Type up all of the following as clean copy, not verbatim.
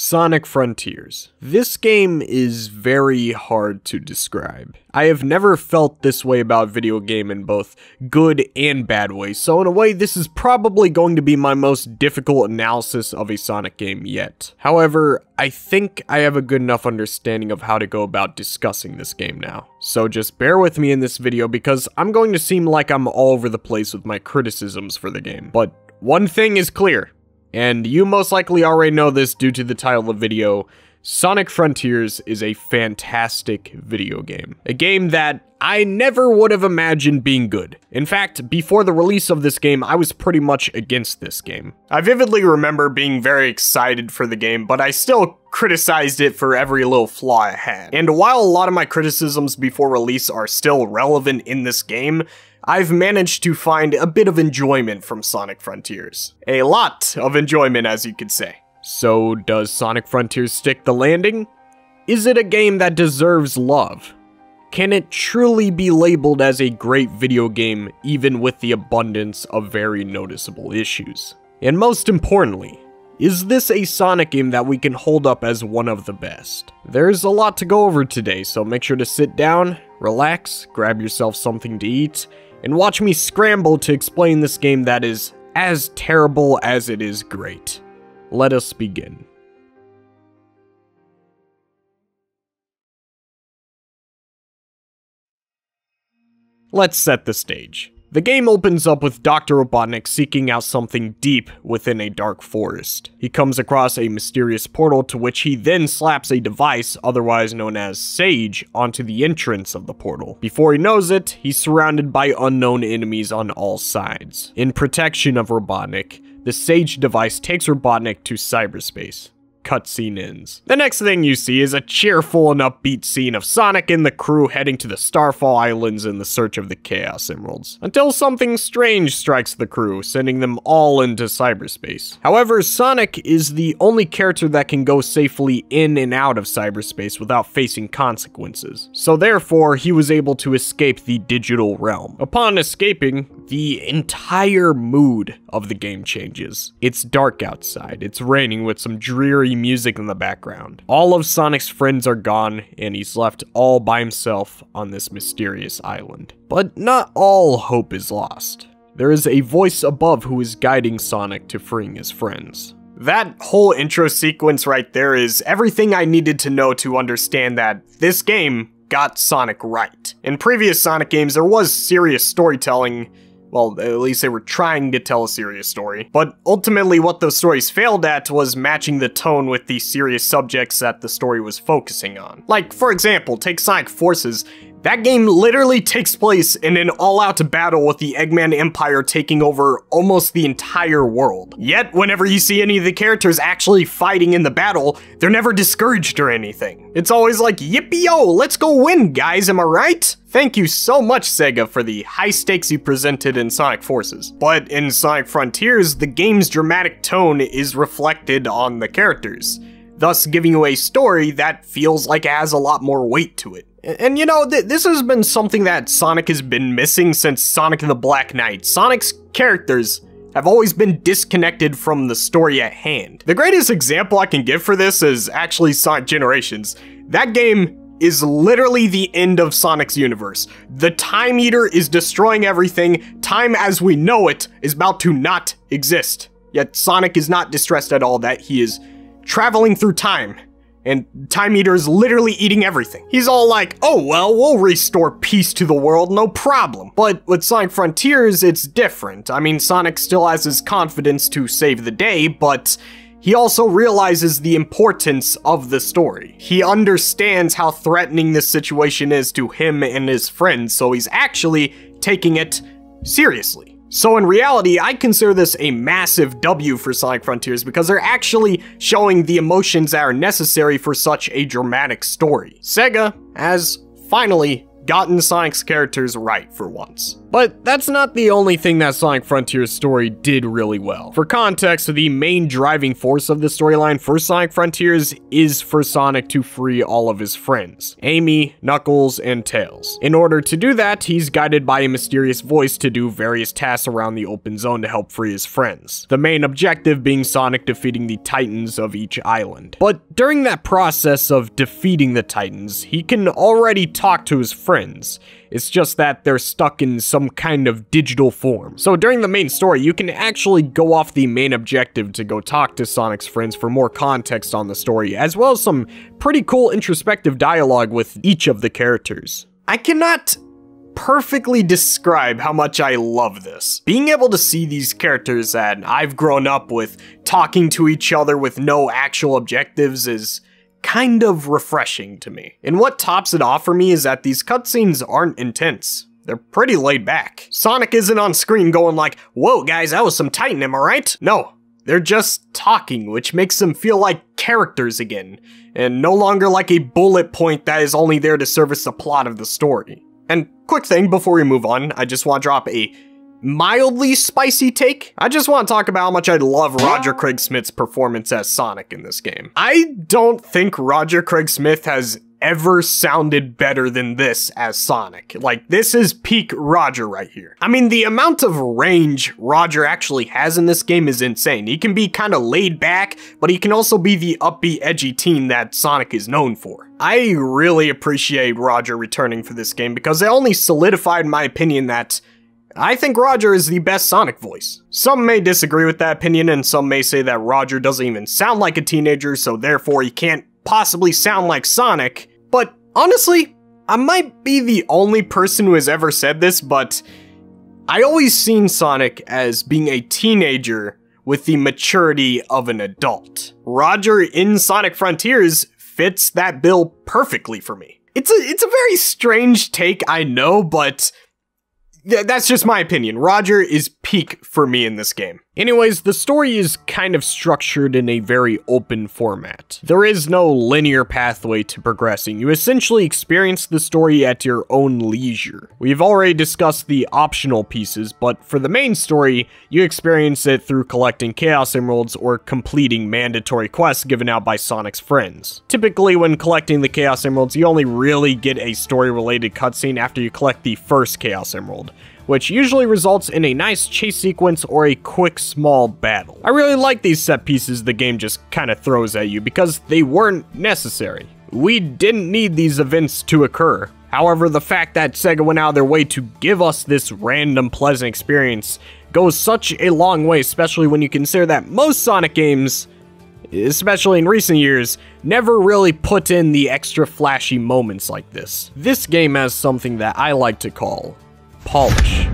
Sonic Frontiers. This game is very hard to describe. I have never felt this way about a video game in both good and bad ways, so in a way this is probably going to be my most difficult analysis of a Sonic game yet. However, I think I have a good enough understanding of how to go about discussing this game now. So just bear with me in this video because I'm going to seem like I'm all over the place with my criticisms for the game. But one thing is clear. And you most likely already know this due to the title of the video, Sonic Frontiers is a fantastic video game. A game that I never would have imagined being good. In fact, before the release of this game, I was pretty much against this game. I vividly remember being very excited for the game, but I still criticized it for every little flaw it had. And while a lot of my criticisms before release are still relevant in this game, I've managed to find a bit of enjoyment from Sonic Frontiers. A lot of enjoyment, as you could say. So, does Sonic Frontiers stick the landing? Is it a game that deserves love? Can it truly be labeled as a great video game, even with the abundance of very noticeable issues? And most importantly, is this a Sonic game that we can hold up as one of the best? There's a lot to go over today, so make sure to sit down, relax, grab yourself something to eat, and watch me scramble to explain this game that is as terrible as it is great. Let us begin. Let's set the stage. The game opens up with Dr. Robotnik seeking out something deep within a dark forest. He comes across a mysterious portal to which he then slaps a device, otherwise known as Sage, onto the entrance of the portal. Before he knows it, he's surrounded by unknown enemies on all sides. In protection of Robotnik, the Sage device takes Robotnik to cyberspace. Cutscene ends. The next thing you see is a cheerful and upbeat scene of Sonic and the crew heading to the Starfall Islands in the search of the Chaos Emeralds, until something strange strikes the crew, sending them all into cyberspace. However, Sonic is the only character that can go safely in and out of cyberspace without facing consequences, so therefore he was able to escape the digital realm. Upon escaping, the entire mood of the game changes. It's dark outside, it's raining with some dreary music in the background. All of Sonic's friends are gone, and he's left all by himself on this mysterious island. But not all hope is lost. There is a voice above who is guiding Sonic to freeing his friends. That whole intro sequence right there is everything I needed to know to understand that this game got Sonic right. In previous Sonic games, there was serious storytelling. Well, at least they were trying to tell a serious story. But ultimately what those stories failed at was matching the tone with the serious subjects that the story was focusing on. Like, for example, take Sonic Forces. That game literally takes place in an all-out battle with the Eggman Empire taking over almost the entire world. Yet, whenever you see any of the characters actually fighting in the battle, they're never discouraged or anything. It's always like, yippee-yo, let's go win, guys, am I right? Thank you so much, Sega, for the high stakes you presented in Sonic Forces. But in Sonic Frontiers, the game's dramatic tone is reflected on the characters, thus giving you a story that feels like it has a lot more weight to it. And you know, this has been something that Sonic has been missing since Sonic and the Black Knight. Sonic's characters have always been disconnected from the story at hand. The greatest example I can give for this is actually Sonic Generations. That game is literally the end of Sonic's universe. The Time Eater is destroying everything. Time as we know it is about to not exist. Yet Sonic is not distressed at all that he is traveling through time. And Time Eater is literally eating everything. He's all like, oh well, we'll restore peace to the world, no problem. But with Sonic Frontiers, it's different. I mean, Sonic still has his confidence to save the day, but he also realizes the importance of the story. He understands how threatening this situation is to him and his friends, so he's actually taking it seriously. So in reality, I consider this a massive W for Sonic Frontiers because they're actually showing the emotions that are necessary for such a dramatic story. Sega has finally gotten Sonic's characters right for once. But that's not the only thing that Sonic Frontier's story did really well. For context, the main driving force of the storyline for Sonic Frontiers is for Sonic to free all of his friends, Amy, Knuckles, and Tails. In order to do that, he's guided by a mysterious voice to do various tasks around the open zone to help free his friends. The main objective being Sonic defeating the Titans of each island. But during that process of defeating the Titans, he can already talk to his friends. It's just that they're stuck in some kind of digital form. So during the main story, you can actually go off the main objective to go talk to Sonic's friends for more context on the story, as well as some pretty cool introspective dialogue with each of the characters. I cannot perfectly describe how much I love this. Being able to see these characters that I've grown up with talking to each other with no actual objectives is kind of refreshing to me. And what tops it off for me is that these cutscenes aren't intense. They're pretty laid back. Sonic isn't on screen going like, "Whoa guys, that was some Titan, am I right?" No, they're just talking, which makes them feel like characters again, and no longer like a bullet point that is only there to service the plot of the story. And quick thing before we move on, I just want to drop a mildly spicy take. I just want to talk about how much I love Roger Craig Smith's performance as Sonic in this game. I don't think Roger Craig Smith has ever sounded better than this as Sonic. Like, this is peak Roger right here. I mean, the amount of range Roger actually has in this game is insane. He can be kind of laid back, but he can also be the upbeat, edgy teen that Sonic is known for. I really appreciate Roger returning for this game because it only solidified my opinion that I think Roger is the best Sonic voice. Some may disagree with that opinion, and some may say that Roger doesn't even sound like a teenager, so therefore he can't possibly sound like Sonic. But honestly, I might be the only person who has ever said this, but I always seen Sonic as being a teenager with the maturity of an adult. Roger in Sonic Frontiers fits that bill perfectly for me. It's a very strange take, I know, but that's just my opinion. Roger is peak for me in this game. Anyways, the story is kind of structured in a very open format. There is no linear pathway to progressing. You essentially experience the story at your own leisure. We've already discussed the optional pieces, but for the main story, you experience it through collecting Chaos Emeralds or completing mandatory quests given out by Sonic's friends. Typically, when collecting the Chaos Emeralds, you only really get a story-related cutscene after you collect the first Chaos Emerald, which usually results in a nice chase sequence or a quick small battle. I really like these set pieces the game just kinda throws at you because they weren't necessary. We didn't need these events to occur. However, the fact that Sega went out of their way to give us this random pleasant experience goes such a long way, especially when you consider that most Sonic games, especially in recent years, never really put in the extra flashy moments like this. This game has something that I like to call polish.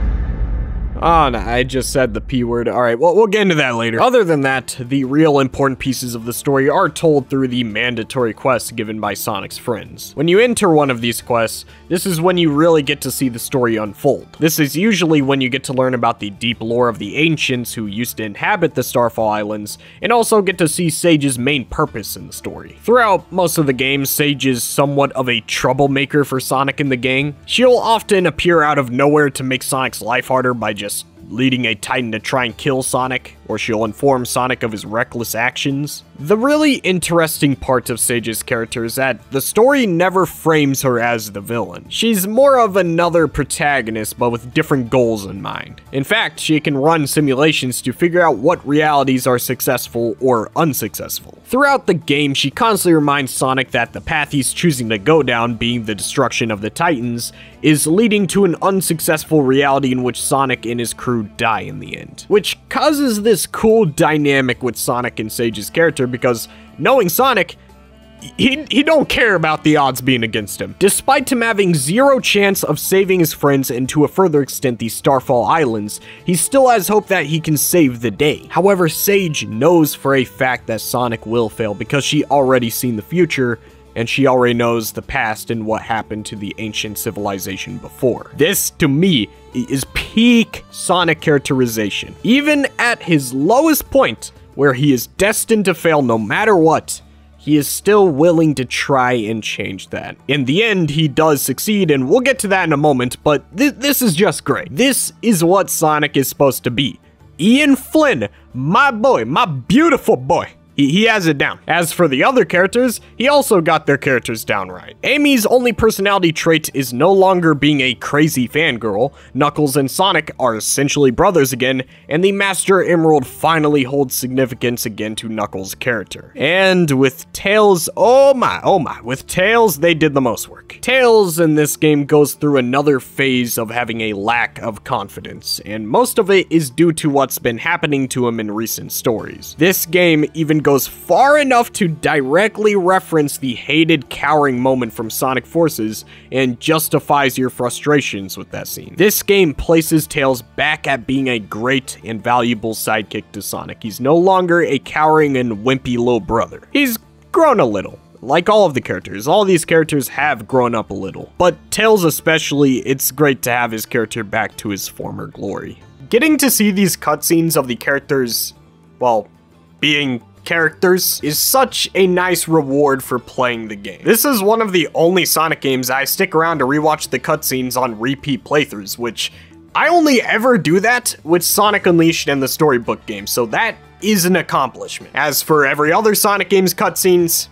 Oh, no, I just said the P word. Alright, well, we'll get into that later. Other than that, the real important pieces of the story are told through the mandatory quests given by Sonic's friends. When you enter one of these quests, this is when you really get to see the story unfold. This is usually when you get to learn about the deep lore of the ancients who used to inhabit the Starfall Islands, and also get to see Sage's main purpose in the story. Throughout most of the game, Sage is somewhat of a troublemaker for Sonic and the gang. She'll often appear out of nowhere to make Sonic's life harder by just leading a Titan to try and kill Sonic, or she'll inform Sonic of his reckless actions. The really interesting part of Sage's character is that the story never frames her as the villain. She's more of another protagonist, but with different goals in mind. In fact, she can run simulations to figure out what realities are successful or unsuccessful. Throughout the game, she constantly reminds Sonic that the path he's choosing to go down, being the destruction of the Titans, is leading to an unsuccessful reality in which Sonic and his crew die in the end. Which causes this cool dynamic with Sonic and Sage's character, because knowing Sonic, he don't care about the odds being against him. Despite him having zero chance of saving his friends and to a further extent the Starfall Islands, he still has hope that he can save the day. However, Sage knows for a fact that Sonic will fail because she already seen the future, and she already knows the past and what happened to the ancient civilization before. This, to me, is peak Sonic characterization. Even at his lowest point, where he is destined to fail no matter what, he is still willing to try and change that. In the end, he does succeed, and we'll get to that in a moment, but this is just great. This is what Sonic is supposed to be. Ian Flynn, my boy, my beautiful boy. He has it down. As for the other characters, he also got their characters down right. Amy's only personality trait is no longer being a crazy fangirl, Knuckles and Sonic are essentially brothers again, and the Master Emerald finally holds significance again to Knuckles' character. And with Tails, oh my, with Tails, they did the most work. Tails in this game goes through another phase of having a lack of confidence, and most of it is due to what's been happening to him in recent stories. This game even goes far enough to directly reference the hated cowering moment from Sonic Forces and justifies your frustrations with that scene. This game places Tails back at being a great and valuable sidekick to Sonic. He's no longer a cowering and wimpy little brother. He's grown a little. Like all of the characters, all these characters have grown up a little. But Tails especially, it's great to have his character back to his former glory. Getting to see these cutscenes of the characters, well, being characters is such a nice reward for playing the game. This is one of the only Sonic games I stick around to rewatch the cutscenes on repeat playthroughs, which I only ever do that with Sonic Unleashed and the Storybook game, so that is an accomplishment. As for every other Sonic game's cutscenes,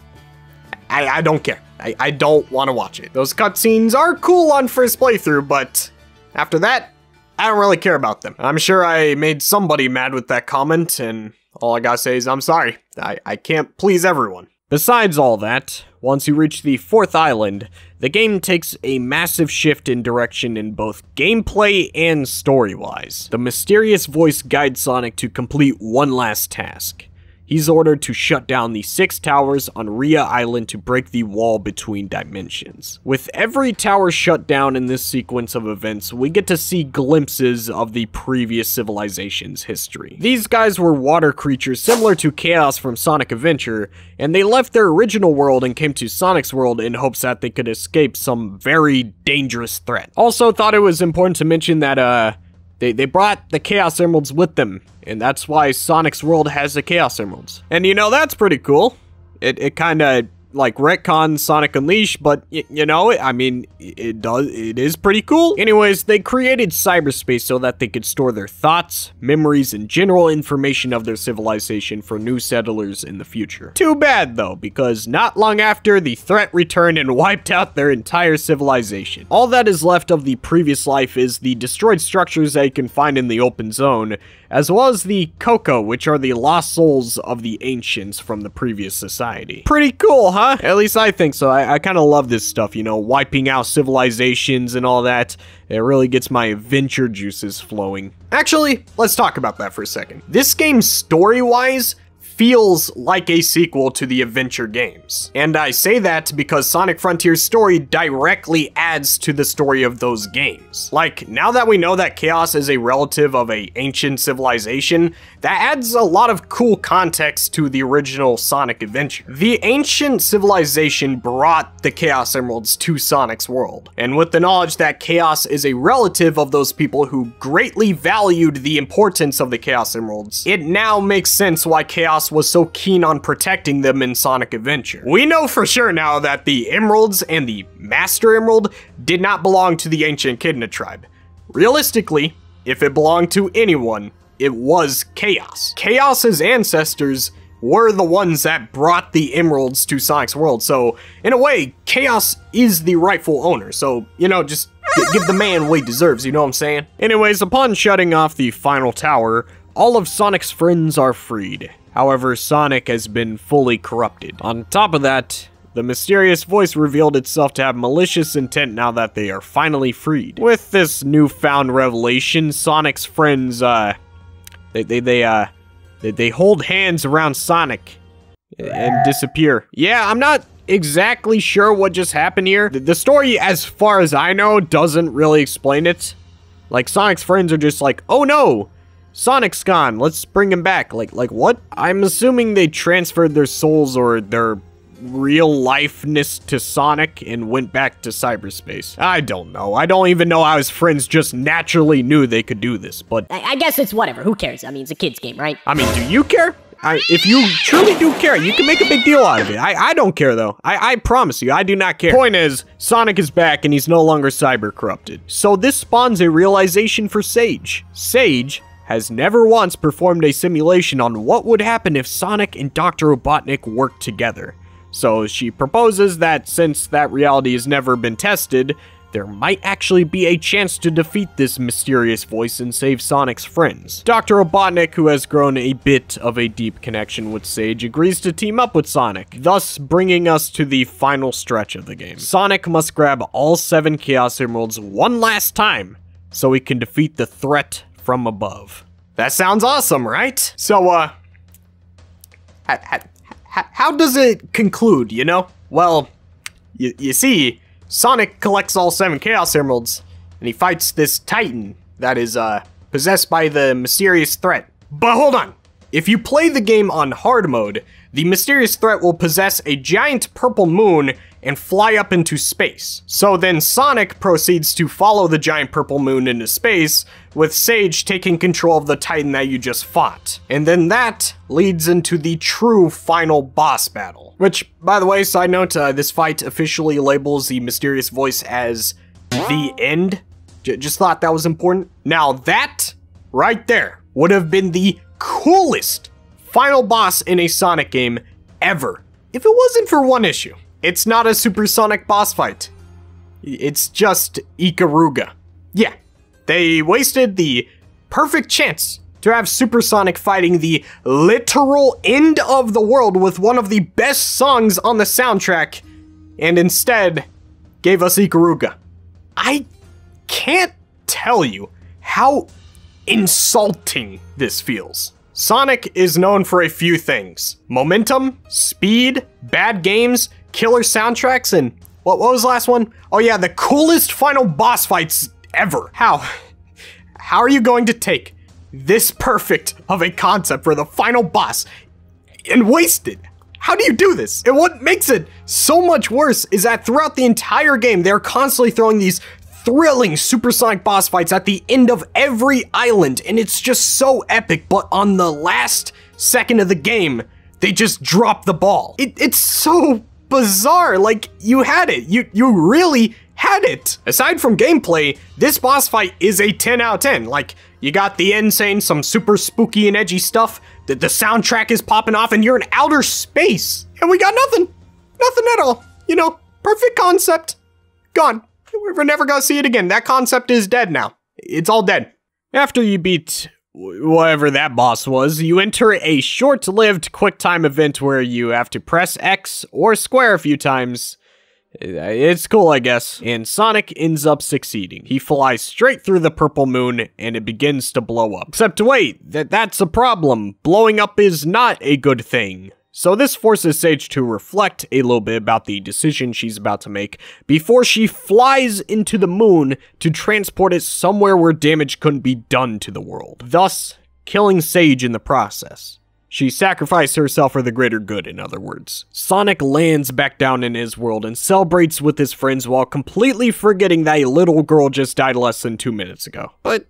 I don't care. I don't want to watch it. Those cutscenes are cool on first playthrough, but after that, I don't really care about them. I'm sure I made somebody mad with that comment, and all I gotta say is I'm sorry. I can't please everyone. Besides all that, once you reach the 4th island, the game takes a massive shift in direction in both gameplay and story-wise. The mysterious voice guides Sonic to complete one last task. He's ordered to shut down the 6 towers on Rhea Island to break the wall between dimensions. With every tower shut down in this sequence of events, we get to see glimpses of the previous civilization's history. These guys were water creatures similar to Chaos from Sonic Adventure, and they left their original world and came to Sonic's world in hopes that they could escape some very dangerous threat. Also thought it was important to mention that, They brought the Chaos Emeralds with them, and that's why Sonic's world has the Chaos Emeralds. And you know, that's pretty cool. It kinda, like, retcons Sonic Unleashed, but, you know, I mean, it is pretty cool. Anyways, they created cyberspace so that they could store their thoughts, memories, and general information of their civilization for new settlers in the future. Too bad, though, because not long after, the threat returned and wiped out their entire civilization. All that is left of the previous life is the destroyed structures that you can find in the open zone, as well as the Coco, which are the lost souls of the ancients from the previous society. Pretty cool, huh? At least I think so. I kind of love this stuff, you know, wiping out civilizations and all that. It really gets my adventure juices flowing. Actually, let's talk about that for a second. This game, story-wise, feels like a sequel to the adventure games. And I say that because Sonic Frontier's story directly adds to the story of those games. Like, now that we know that Chaos is a relative of an ancient civilization, that adds a lot of cool context to the original Sonic adventure. The ancient civilization brought the Chaos Emeralds to Sonic's world, and with the knowledge that Chaos is a relative of those people who greatly valued the importance of the Chaos Emeralds, it now makes sense why Chaos was so keen on protecting them in Sonic Adventure. We know for sure now that the Emeralds and the Master Emerald did not belong to the ancient Echidna tribe. Realistically, if it belonged to anyone, it was Chaos. Chaos's ancestors were the ones that brought the Emeralds to Sonic's world, so in a way, Chaos is the rightful owner, so, you know, just give the man what he deserves, you know what I'm saying? Anyways, upon shutting off the final tower, all of Sonic's friends are freed. However, Sonic has been fully corrupted. On top of that, the mysterious voice revealed itself to have malicious intent now that they are finally freed. With this newfound revelation, Sonic's friends, they hold hands around Sonic and disappear. Yeah, I'm not exactly sure what just happened here. The story, as far as I know, doesn't really explain it. Like, Sonic's friends are just like, oh no! Sonic's gone, let's bring him back. Like what? I'm assuming they transferred their souls or their real lifeness to Sonic and went back to cyberspace. I don't know. I don't even know how his friends just naturally knew they could do this, but I guess it's whatever. Who cares? I mean, it's a kid's game, right? I mean, do you care? If you truly do care, you can make a big deal out of it. I don't care, though. I promise you, I do not care. Point is, Sonic is back and he's no longer cyber-corrupted. So this spawns a realization for Sage. Sage has never once performed a simulation on what would happen if Sonic and Dr. Robotnik worked together. So she proposes that since that reality has never been tested, there might actually be a chance to defeat this mysterious voice and save Sonic's friends. Dr. Robotnik, who has grown a bit of a deep connection with Sage, agrees to team up with Sonic, thus bringing us to the final stretch of the game. Sonic must grab all 7 Chaos Emeralds one last time so he can defeat the threat from above. That sounds awesome, right? So, how does it conclude, you know? Well, you see, Sonic collects all 7 Chaos Emeralds, and he fights this Titan that is, possessed by the mysterious threat. But hold on! If you play the game on hard mode, the mysterious threat will possess a giant purple moon and fly up into space. So then Sonic proceeds to follow the giant purple moon into space, with Sage taking control of the Titan that you just fought. And then that leads into the true final boss battle. Which, by the way, side note, this fight officially labels the mysterious voice as the end. Just thought that was important. Now that, right there, would have been the coolest final boss in a Sonic game ever, if it wasn't for one issue. It's not a supersonic boss fight. It's just Ikaruga. Yeah, they wasted the perfect chance to have Supersonic fighting the literal end of the world with one of the best songs on the soundtrack, and instead gave us Ikaruga. I can't tell you how insulting this feels. Sonic is known for a few things: momentum, speed, bad games, killer soundtracks, and what was the last one? Oh yeah, the coolest final boss fights ever. How are you going to take this perfect of a concept for the final boss and waste it? How do you do this? And what makes it so much worse is that throughout the entire game, they're constantly throwing these thrilling supersonic boss fights at the end of every island, and it's just so epic, but on the last second of the game, they just drop the ball. It's so bizarre. Like, you had it. You really had it. Aside from gameplay, this boss fight is a 10 out of 10. Like, you got the end saying some super spooky and edgy stuff, the soundtrack is popping off, and you're in outer space, and we got nothing. Nothing at all. You know, perfect concept. Gone. We're never gonna see it again. That concept is dead now. It's all dead. After you beat whatever that boss was, you enter a short-lived QuickTime event where you have to press X or square a few times. It's cool, I guess. And Sonic ends up succeeding. He flies straight through the purple moon, and it begins to blow up. Except wait, that's a problem. Blowing up is not a good thing. So this forces Sage to reflect a little bit about the decision she's about to make before she flies into the moon to transport it somewhere where damage couldn't be done to the world, thus killing Sage in the process. She sacrificed herself for the greater good, in other words. Sonic lands back down in his world and celebrates with his friends while completely forgetting that a little girl just died less than 2 minutes ago. But,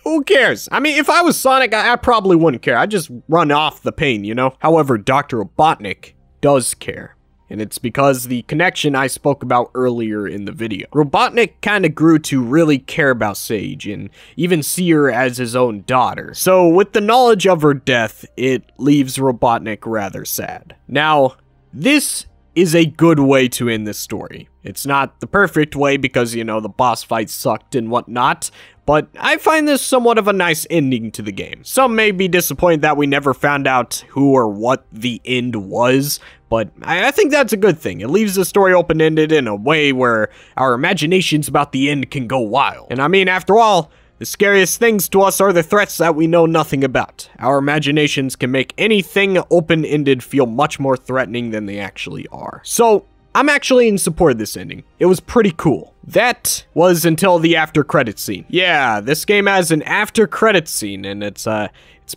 who cares? I mean, if I was Sonic, I probably wouldn't care. I'd just run off the pain, you know? However, Dr. Robotnik does care. And it's because the connection I spoke about earlier in the video. Robotnik kind of grew to really care about Sage and even see her as his own daughter. So with the knowledge of her death, it leaves Robotnik rather sad. Now, this is a good way to end this story. It's not the perfect way because, you know, the boss fight sucked and whatnot, but I find this somewhat of a nice ending to the game. Some may be disappointed that we never found out who or what the end was, but I think that's a good thing. It leaves the story open-ended in a way where our imaginations about the end can go wild. And I mean, after all, the scariest things to us are the threats that we know nothing about. Our imaginations can make anything open-ended feel much more threatening than they actually are. So, I'm actually in support of this ending. It was pretty cool. That was until the after credits scene. Yeah, this game has an after credits scene, and it's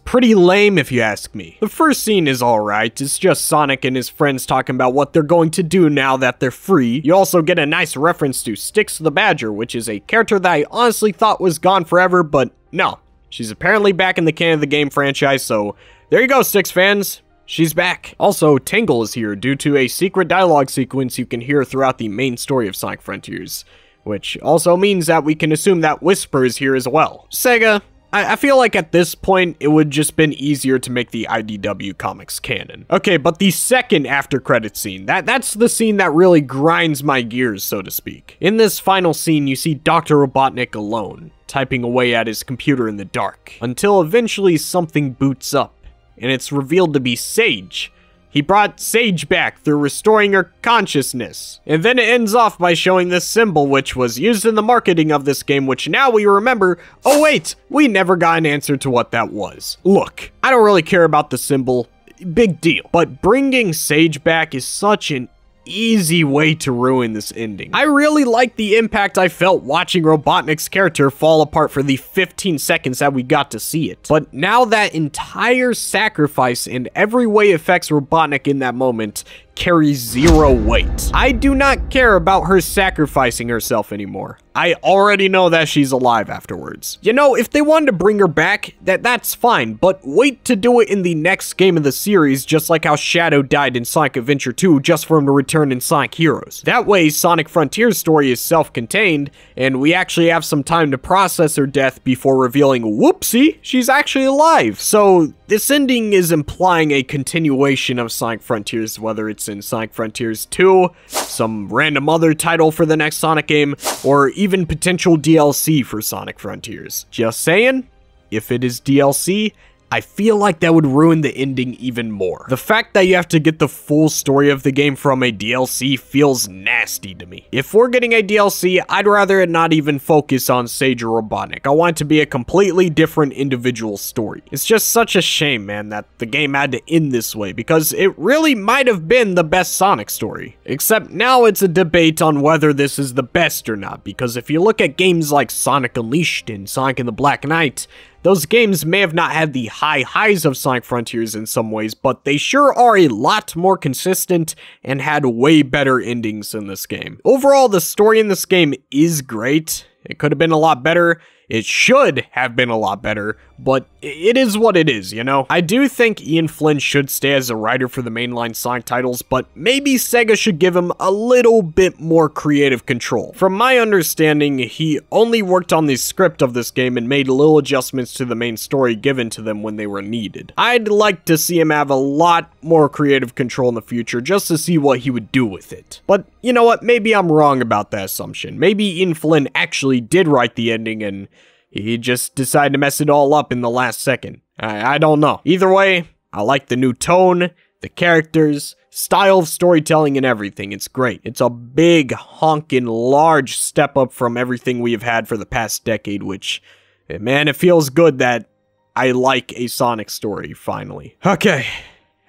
pretty lame if you ask me. The first scene is alright. It's just Sonic and his friends talking about what they're going to do now that they're free. You also get a nice reference to Styx the Badger, which is a character that I honestly thought was gone forever, but no. She's apparently back in the canon of the game franchise, so there you go, Styx fans. She's back. Also, Tingle is here due to a secret dialogue sequence you can hear throughout the main story of Sonic Frontiers, which also means that we can assume that Whisper is here as well. Sega, I feel like at this point, it would just been easier to make the IDW comics canon. Okay, but the second after credit scene, that's the scene that really grinds my gears, so to speak. In this final scene, you see Dr. Robotnik alone, typing away at his computer in the dark, until eventually something boots up, and it's revealed to be Sage. He brought Sage back through restoring her consciousness. And then it ends off by showing this symbol, which was used in the marketing of this game, which now we remember, oh wait, we never got an answer to what that was. Look, I don't really care about the symbol, big deal. But bringing Sage back is such an easy way to ruin this ending. I really like the impact I felt watching Robotnik's character fall apart for the 15 seconds that we got to see it. But now that entire sacrifice and every way it affects Robotnik in that moment carries zero weight. I do not care about her sacrificing herself anymore. I already know that she's alive afterwards. You know, if they wanted to bring her back, that's fine, but wait to do it in the next game of the series, just like how Shadow died in Sonic Adventure 2 just for him to return in Sonic Heroes. That way, Sonic Frontiers' story is self-contained, and we actually have some time to process her death before revealing, whoopsie, she's actually alive. So this ending is implying a continuation of Sonic Frontiers, whether it's in Sonic Frontiers 2, some random other title for the next Sonic game, or even potential DLC for Sonic Frontiers. Just saying, if it is DLC, I feel like that would ruin the ending even more. The fact that you have to get the full story of the game from a DLC feels nasty to me. If we're getting a DLC, I'd rather it not even focus on Sage or Robotnik. I want it to be a completely different individual story. It's just such a shame, man, that the game had to end this way, because it really might have been the best Sonic story. Except now it's a debate on whether this is the best or not, because if you look at games like Sonic Unleashed and Sonic and the Black Knight, those games may have not had the high highs of Sonic Frontiers in some ways, but they sure are a lot more consistent and had way better endings than this game. Overall, the story in this game is great. It could have been a lot better. It should have been a lot better, but it is what it is, you know? I do think Ian Flynn should stay as a writer for the mainline Sonic titles, but maybe Sega should give him a little bit more creative control. From my understanding, he only worked on the script of this game and made little adjustments to the main story given to them when they were needed. I'd like to see him have a lot more creative control in the future just to see what he would do with it. But you know what? Maybe I'm wrong about that assumption. Maybe Ian Flynn actually did write the ending and he just decided to mess it all up in the last second. I don't know. Either way, I like the new tone, the characters, style of storytelling, and everything. It's great. It's a big, honkin' large step up from everything we have had for the past decade, which, man, it feels good that I like a Sonic story, finally. Okay,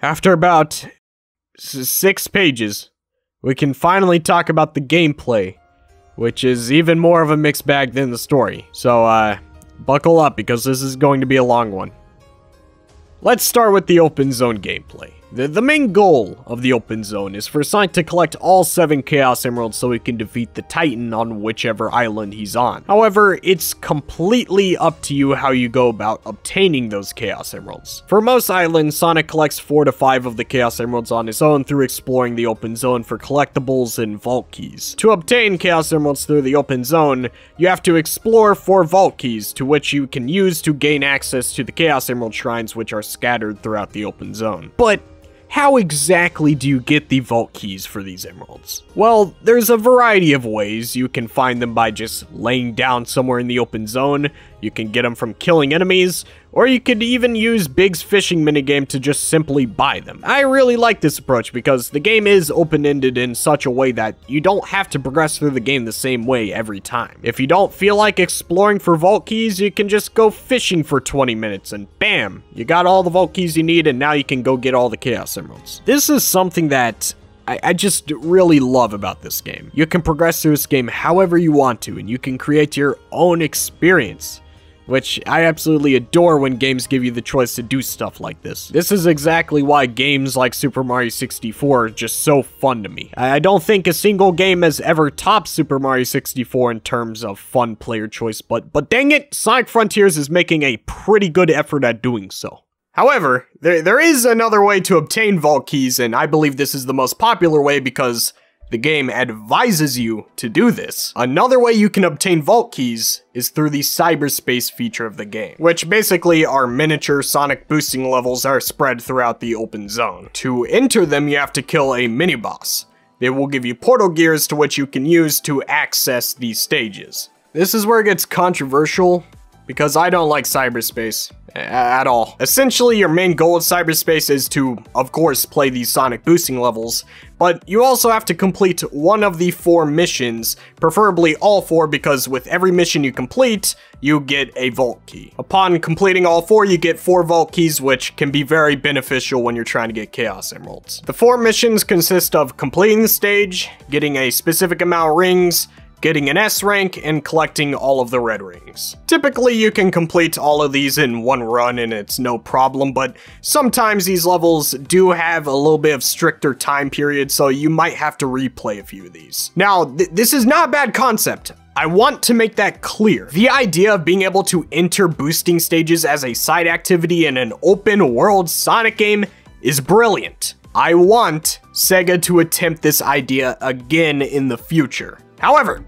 after about 6 pages, we can finally talk about the gameplay, which is even more of a mixed bag than the story. So, buckle up because this is going to be a long one. Let's start with the open zone gameplay. The main goal of the open zone is for Sonic to collect all 7 Chaos Emeralds so he can defeat the Titan on whichever island he's on. However, it's completely up to you how you go about obtaining those Chaos Emeralds. For most islands, Sonic collects 4 to 5 of the Chaos Emeralds on his own through exploring the open zone for collectibles and vault keys. To obtain Chaos Emeralds through the open zone, you have to explore 4 vault keys to which you can use to gain access to the Chaos Emerald shrines which are scattered throughout the open zone. But how exactly do you get the vault keys for these emeralds? Well, there's a variety of ways. You can find them by just laying down somewhere in the open zone, you can get them from killing enemies, or you could even use Big's fishing minigame to just simply buy them. I really like this approach because the game is open-ended in such a way that you don't have to progress through the game the same way every time. If you don't feel like exploring for vault keys, you can just go fishing for 20 minutes and bam, you got all the vault keys you need and now you can go get all the Chaos Emeralds. This is something that I just really love about this game. You can progress through this game however you want to and you can create your own experience. which I absolutely adore when games give you the choice to do stuff like this. This is exactly why games like Super Mario 64 are just so fun to me. I don't think a single game has ever topped Super Mario 64 in terms of fun player choice, but dang it, Sonic Frontiers is making a pretty good effort at doing so. However, there is another way to obtain vault keys, and I believe this is the most popular way because the game advises you to do this. Another way you can obtain vault keys is through the cyberspace feature of the game, which basically are miniature Sonic boosting levels that are spread throughout the open zone. To enter them, you have to kill a mini-boss. They will give you portal gears to which you can use to access these stages. This is where it gets controversial, because I don't like cyberspace at all. Essentially, your main goal of cyberspace is to, of course, play these Sonic boosting levels, but you also have to complete one of the 4 missions, preferably all 4, because with every mission you complete, you get a vault key. Upon completing all 4, you get 4 vault keys, which can be very beneficial when you're trying to get Chaos Emeralds. The 4 missions consist of completing the stage, getting a specific amount of rings, getting an S rank, and collecting all of the red rings. Typically, you can complete all of these in one run and it's no problem, but sometimes these levels do have a little bit of stricter time period, so you might have to replay a few of these. Now, this is not a bad concept. I want to make that clear. The idea of being able to enter boosting stages as a side activity in an open world Sonic game is brilliant. I want Sega to attempt this idea again in the future. However,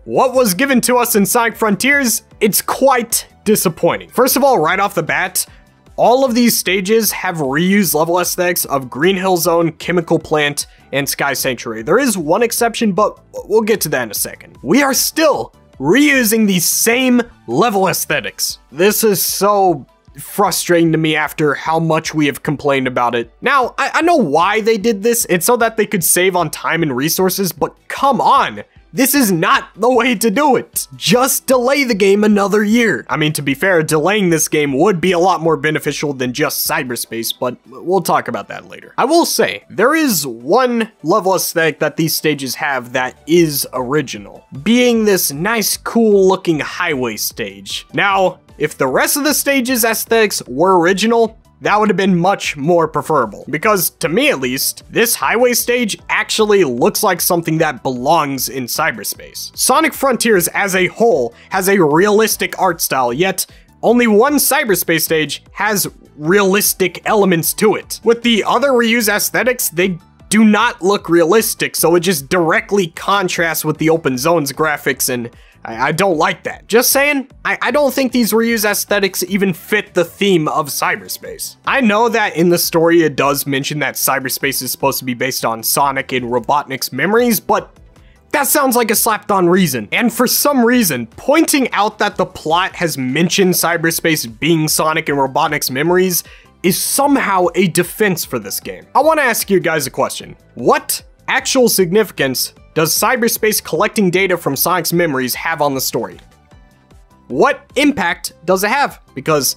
what was given to us in Sonic Frontiers, it's quite disappointing. First of all, right off the bat, all of these stages have reused level aesthetics of Green Hill Zone, Chemical Plant, and Sky Sanctuary. There is one exception, but we'll get to that in a second. We are still reusing these same level aesthetics. This is so frustrating to me after how much we have complained about it. Now, I know why they did this. It's so that they could save on time and resources, but come on. This is not the way to do it. Just delay the game another year. I mean, to be fair, delaying this game would be a lot more beneficial than just cyberspace, but we'll talk about that later. I will say, there is one level aesthetic that these stages have that is original, being this nice, cool looking highway stage. Now, if the rest of the stage's aesthetics were original, that would have been much more preferable, because to me at least, this highway stage actually looks like something that belongs in cyberspace. Sonic Frontiers as a whole has a realistic art style, yet only one cyberspace stage has realistic elements to it. With the other reused aesthetics, they do not look realistic, so it just directly contrasts with the open zone's graphics, and I don't like that. Just saying, I don't think these reused aesthetics even fit the theme of cyberspace. I know that in the story it does mention that cyberspace is supposed to be based on Sonic and Robotnik's memories, but that sounds like a slapped-on reason. And for some reason, pointing out that the plot has mentioned cyberspace being Sonic and Robotnik's memories is somehow a defense for this game. I want to ask you guys a question. What actual significance does cyberspace collecting data from Sonic's memories have on the story? What impact does it have? Because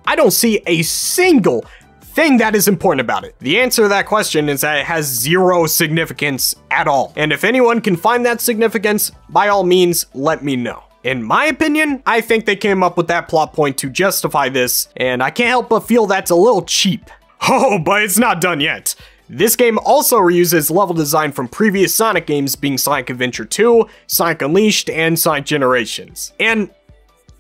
I don't see a single thing that is important about it. The answer to that question is that it has zero significance at all. And if anyone can find that significance, by all means, let me know. In my opinion, I think they came up with that plot point to justify this, and I can't help but feel that's a little cheap. Oh, but it's not done yet. This game also reuses level design from previous Sonic games, being Sonic Adventure 2, Sonic Unleashed, and Sonic Generations. And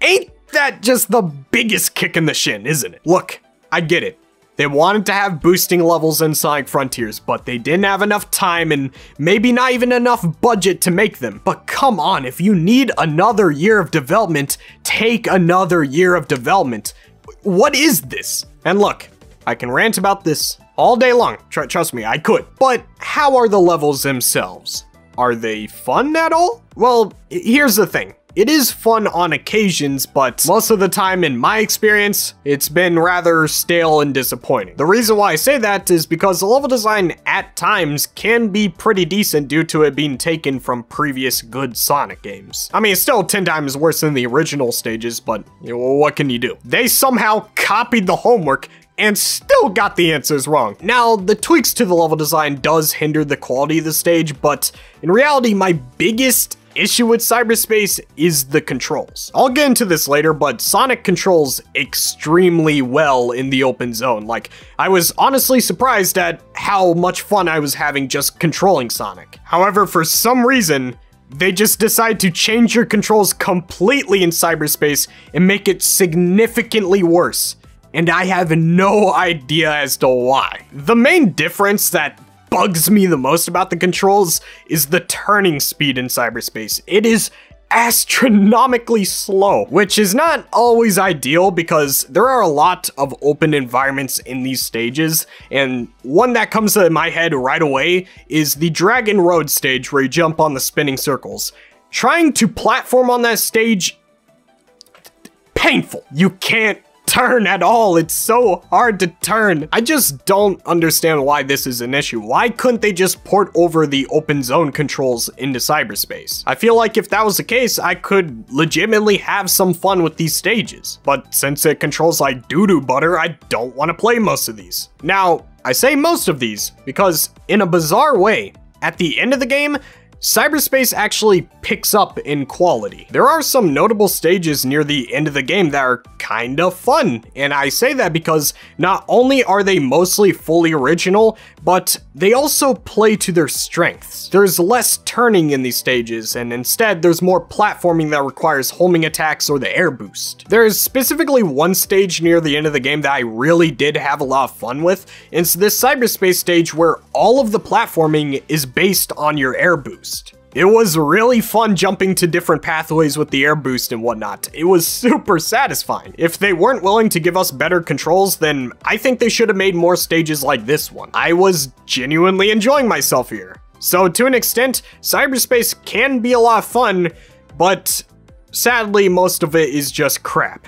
ain't that just the biggest kick in the shin, isn't it? Look, I get it. They wanted to have boosting levels in Sonic Frontiers, but they didn't have enough time and maybe not even enough budget to make them. But come on, if you need another year of development, take another year of development. What is this? And look, I can rant about this all day long. Trust me, I could. But how are the levels themselves? Are they fun at all? Well, here's the thing. It is fun on occasions, but most of the time in my experience, it's been rather stale and disappointing. The reason why I say that is because the level design at times can be pretty decent due to it being taken from previous good Sonic games. I mean, it's still 10 times worse than the original stages, but you know, what can you do? They somehow copied the homework and still got the answers wrong. Now, the tweaks to the level design does hinder the quality of the stage, but in reality, my biggest issue with Cyberspace is the controls. I'll get into this later, but Sonic controls extremely well in the open zone. Like, I was honestly surprised at how much fun I was having just controlling Sonic. However, for some reason, they just decide to change your controls completely in Cyberspace and make it significantly worse. And I have no idea as to why. The main difference that bugs me the most about the controls is the turning speed in Cyberspace. It is astronomically slow, which is not always ideal because there are a lot of open environments in these stages, and one that comes to my head right away is the Dragon Road stage where you jump on the spinning circles. Trying to platform on that stage, painful. You can't turn at all. It's so hard to turn. I just don't understand why this is an issue. Why couldn't they just port over the open zone controls into Cyberspace? I feel like if that was the case, I could legitimately have some fun with these stages. But since it controls like doo-doo butter, I don't want to play most of these. Now, I say most of these because in a bizarre way, at the end of the game, Cyberspace actually picks up in quality. There are some notable stages near the end of the game that are kind of fun, and I say that because not only are they mostly fully original, but they also play to their strengths. There's less turning in these stages, and instead there's more platforming that requires homing attacks or the air boost. There's specifically one stage near the end of the game that I really did have a lot of fun with. It's this Cyberspace stage where all of the platforming is based on your air boost. It was really fun jumping to different pathways with the air boost and whatnot. It was super satisfying. If they weren't willing to give us better controls, then I think they should have made more stages like this one. I was genuinely enjoying myself here. So to an extent, Cyberspace can be a lot of fun, but sadly most of it is just crap.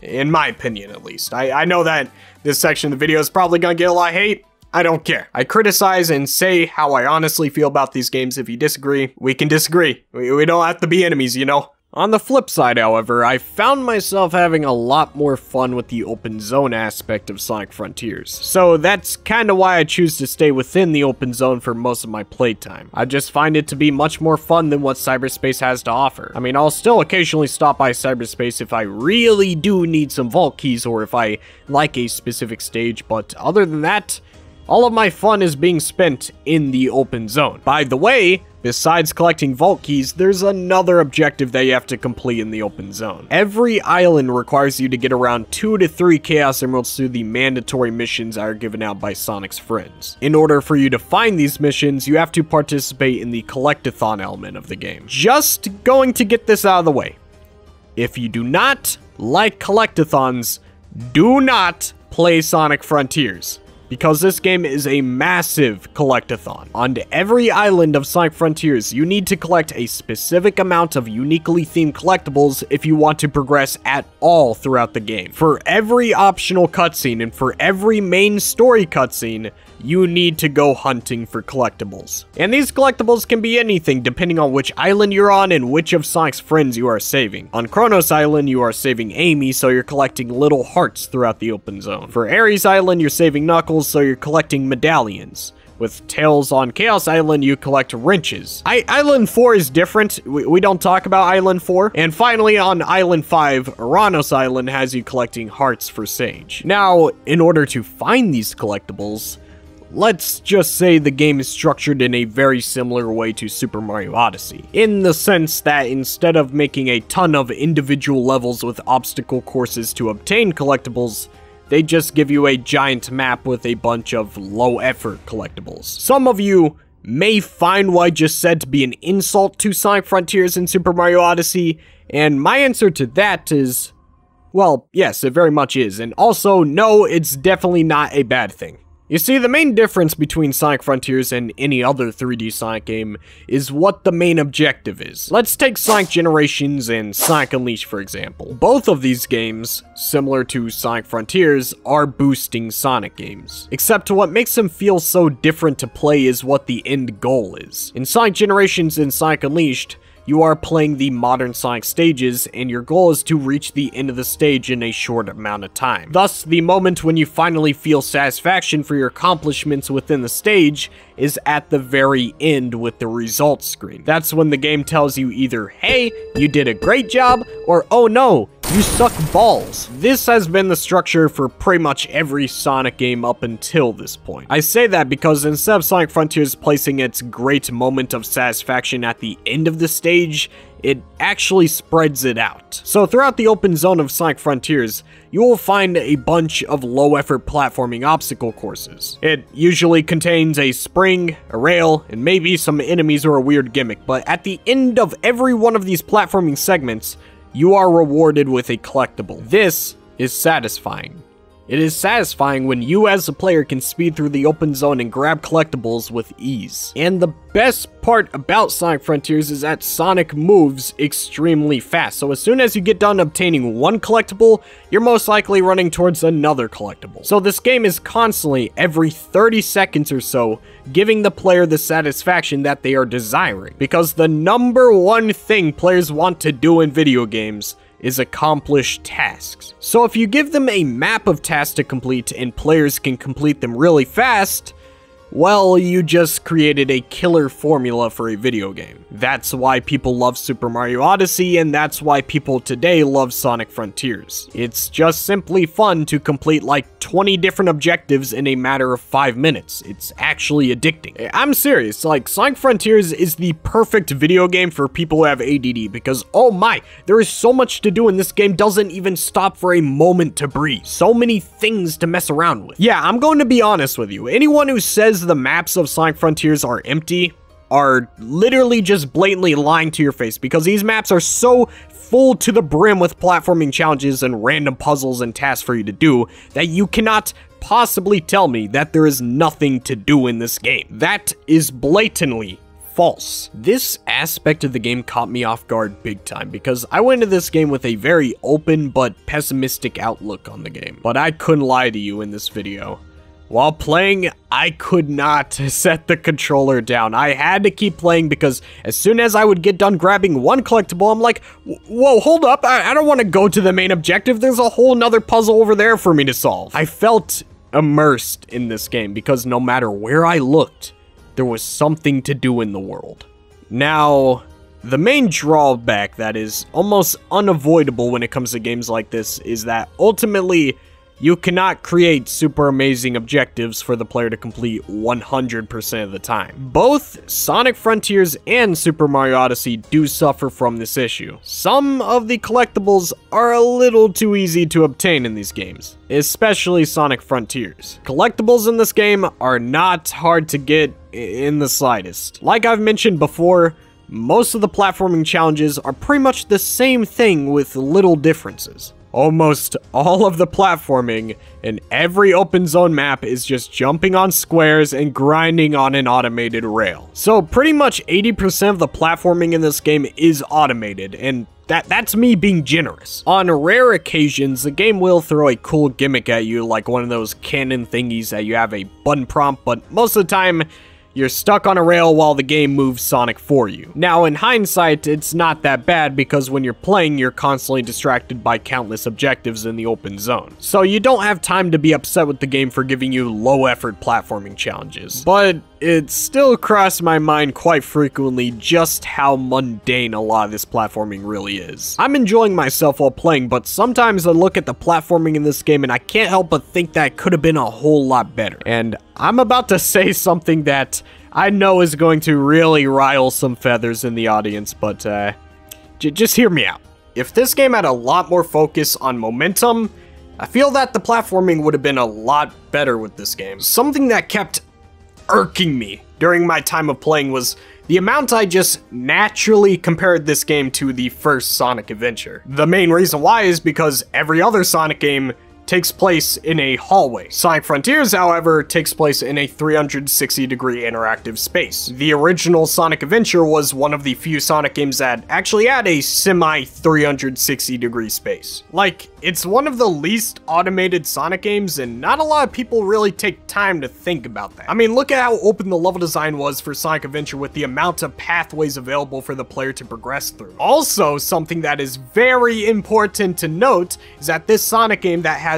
In my opinion, at least. I know that this section of the video is probably gonna get a lot of hate. I don't care. I criticize and say how I honestly feel about these games. If you disagree, we can disagree. We don't have to be enemies, you know? On the flip side, however, I found myself having a lot more fun with the open zone aspect of Sonic Frontiers. So that's kinda why I choose to stay within the open zone for most of my playtime. I just find it to be much more fun than what Cyberspace has to offer. I mean, I'll still occasionally stop by Cyberspace if I really do need some vault keys or if I like a specific stage, but other than that, all of my fun is being spent in the open zone. By the way, besides collecting vault keys, there's another objective that you have to complete in the open zone. Every island requires you to get around 2 to 3 Chaos Emeralds through the mandatory missions that are given out by Sonic's friends. In order for you to find these missions, you have to participate in the collectathon element of the game. Just going to get this out of the way. If you do not like collectathons, do not play Sonic Frontiers, because this game is a massive collectathon. On every island of Sonic Frontiers, you need to collect a specific amount of uniquely themed collectibles if you want to progress at all throughout the game. For every optional cutscene and for every main story cutscene, you need to go hunting for collectibles. And these collectibles can be anything depending on which island you're on and which of Sonic's friends you are saving. On Kronos Island, you are saving Amy, so you're collecting little hearts throughout the open zone. For Ares Island, you're saving Knuckles, so you're collecting medallions. With Tails on Chaos Island, you collect wrenches. Island 4 is different. We don't talk about Island 4. And finally, on Island 5, Uranos Island has you collecting hearts for Sage. Now, in order to find these collectibles, let's just say the game is structured in a very similar way to Super Mario Odyssey, in the sense that instead of making a ton of individual levels with obstacle courses to obtain collectibles, they just give you a giant map with a bunch of low-effort collectibles. Some of you may find what I just said to be an insult to Sonic Frontiers and Super Mario Odyssey, and my answer to that is, well, yes, it very much is, and also, no, it's definitely not a bad thing. You see, the main difference between Sonic Frontiers and any other 3D Sonic game is what the main objective is. Let's take Sonic Generations and Sonic Unleashed for example. Both of these games, similar to Sonic Frontiers, are boosting Sonic games. Except what makes them feel so different to play is what the end goal is. In Sonic Generations and Sonic Unleashed, you are playing the modern Sonic stages, and your goal is to reach the end of the stage in a short amount of time. Thus, the moment when you finally feel satisfaction for your accomplishments within the stage is at the very end with the results screen. That's when the game tells you either, hey, you did a great job, or oh no, you suck balls. This has been the structure for pretty much every Sonic game up until this point. I say that because instead of Sonic Frontiers placing its great moment of satisfaction at the end of the stage, it actually spreads it out. So throughout the open zone of Sonic Frontiers, you will find a bunch of low-effort platforming obstacle courses. It usually contains a spring, a rail, and maybe some enemies or a weird gimmick, but at the end of every one of these platforming segments, you are rewarded with a collectible. This is satisfying. It is satisfying when you as a player can speed through the open zone and grab collectibles with ease. And the best part about Sonic Frontiers is that Sonic moves extremely fast, so as soon as you get done obtaining one collectible, you're most likely running towards another collectible. So this game is constantly, every 30 seconds or so, giving the player the satisfaction that they are desiring. Because the number one thing players want to do in video games is accomplish tasks. So if you give them a map of tasks to complete and players can complete them really fast, well, you just created a killer formula for a video game. That's why people love Super Mario Odyssey, and that's why people today love Sonic Frontiers. It's just simply fun to complete like 20 different objectives in a matter of 5 minutes. It's actually addicting. I'm serious, like Sonic Frontiers is the perfect video game for people who have ADD because, oh my, there is so much to do and this game doesn't even stop for a moment to breathe. So many things to mess around with. Yeah, I'm going to be honest with you. Anyone who says the maps of Sonic Frontiers are empty are literally just blatantly lying to your face because these maps are so full to the brim with platforming challenges and random puzzles and tasks for you to do that you cannot possibly tell me that there is nothing to do in this game. That is blatantly false. This aspect of the game caught me off guard big time because I went into this game with a very open but pessimistic outlook on the game. But I couldn't lie to you in this video. While playing, I could not set the controller down. I had to keep playing because as soon as I would get done grabbing one collectible, I'm like, whoa, hold up, I don't want to go to the main objective. There's a whole nother puzzle over there for me to solve. I felt immersed in this game because no matter where I looked, there was something to do in the world. Now, the main drawback that is almost unavoidable when it comes to games like this is that ultimately, you cannot create super amazing objectives for the player to complete 100% of the time. Both Sonic Frontiers and Super Mario Odyssey do suffer from this issue. Some of the collectibles are a little too easy to obtain in these games, especially Sonic Frontiers. Collectibles in this game are not hard to get in the slightest. Like I've mentioned before, most of the platforming challenges are pretty much the same thing with little differences. Almost all of the platforming in every open zone map is just jumping on squares and grinding on an automated rail. So pretty much 80% of the platforming in this game is automated, and that's me being generous. On rare occasions, the game will throw a cool gimmick at you, like one of those cannon thingies that you have a button prompt, but most of the time, you're stuck on a rail while the game moves Sonic for you. Now, in hindsight, it's not that bad because when you're playing, you're constantly distracted by countless objectives in the open zone. So you don't have time to be upset with the game for giving you low-effort platforming challenges. But it still crossed my mind quite frequently just how mundane a lot of this platforming really is. I'm enjoying myself while playing, but sometimes I look at the platforming in this game and I can't help but think that it could have been a whole lot better. And I'm about to say something that I know is going to really rile some feathers in the audience, but just hear me out. If this game had a lot more focus on momentum, I feel that the platforming would have been a lot better with this game. Something that kept irking me during my time of playing was the amount I just naturally compared this game to the first Sonic adventure. The main reason why is because every other Sonic game takes place in a hallway. Sonic Frontiers, however, takes place in a 360-degree interactive space. The original Sonic Adventure was one of the few Sonic games that actually had a semi-360-degree space. Like, it's one of the least automated Sonic games, and not a lot of people really take time to think about that. I mean, look at how open the level design was for Sonic Adventure with the amount of pathways available for the player to progress through. Also, something that is very important to note is that this Sonic game that has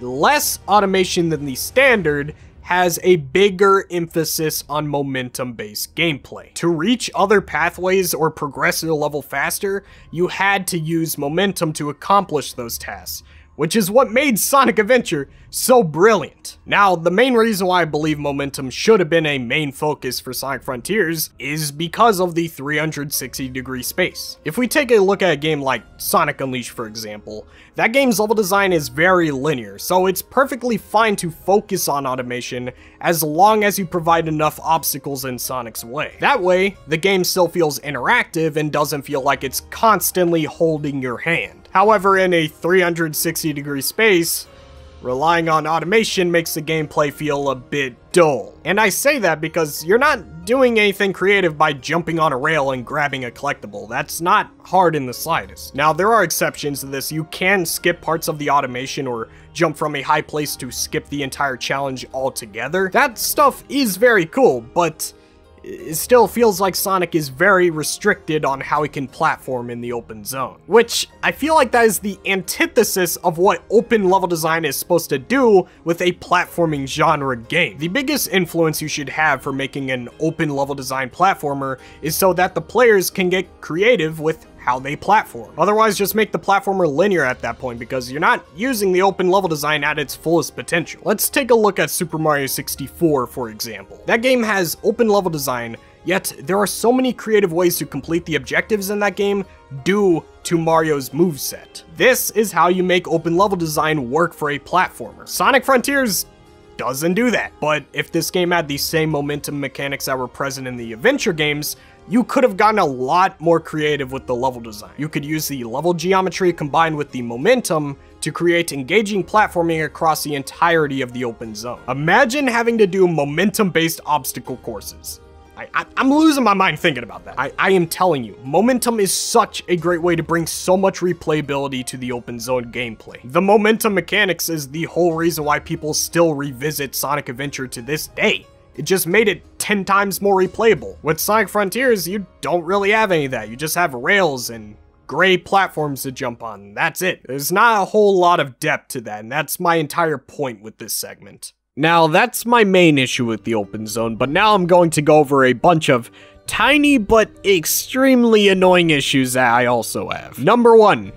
less automation than the standard has a bigger emphasis on momentum-based gameplay. To reach other pathways or progress through the level faster, you had to use momentum to accomplish those tasks, which is what made Sonic Adventure so brilliant. Now, the main reason why I believe momentum should have been a main focus for Sonic Frontiers is because of the 360-degree space. If we take a look at a game like Sonic Unleashed, for example, that game's level design is very linear, so it's perfectly fine to focus on automation as long as you provide enough obstacles in Sonic's way. That way, the game still feels interactive and doesn't feel like it's constantly holding your hand. However, in a 360-degree space, relying on automation makes the gameplay feel a bit dull. And I say that because you're not doing anything creative by jumping on a rail and grabbing a collectible. That's not hard in the slightest. Now, there are exceptions to this. You can skip parts of the automation or jump from a high place to skip the entire challenge altogether. That stuff is very cool, but it still feels like Sonic is very restricted on how he can platform in the open zone. Which, I feel like that is the antithesis of what open level design is supposed to do with a platforming genre game. The biggest influence you should have for making an open level design platformer is so that the players can get creative with how they platform. Otherwise, just make the platformer linear at that point because you're not using the open level design at its fullest potential. Let's take a look at Super Mario 64, for example. That game has open level design, yet there are so many creative ways to complete the objectives in that game due to Mario's moveset. This is how you make open level design work for a platformer. Sonic Frontiers doesn't do that, but if this game had the same momentum mechanics that were present in the adventure games, you could have gotten a lot more creative with the level design. You could use the level geometry combined with the momentum to create engaging platforming across the entirety of the open zone. Imagine having to do momentum-based obstacle courses. I'm losing my mind thinking about that. I am telling you, momentum is such a great way to bring so much replayability to the open zone gameplay. The momentum mechanics is the whole reason why people still revisit Sonic Adventure to this day. It just made it 10 times more replayable. With Sonic Frontiers, you don't really have any of that. You just have rails and gray platforms to jump on. That's it. There's not a whole lot of depth to that, and that's my entire point with this segment. Now, that's my main issue with the open zone, but now I'm going to go over a bunch of tiny but extremely annoying issues that I also have. Number 1.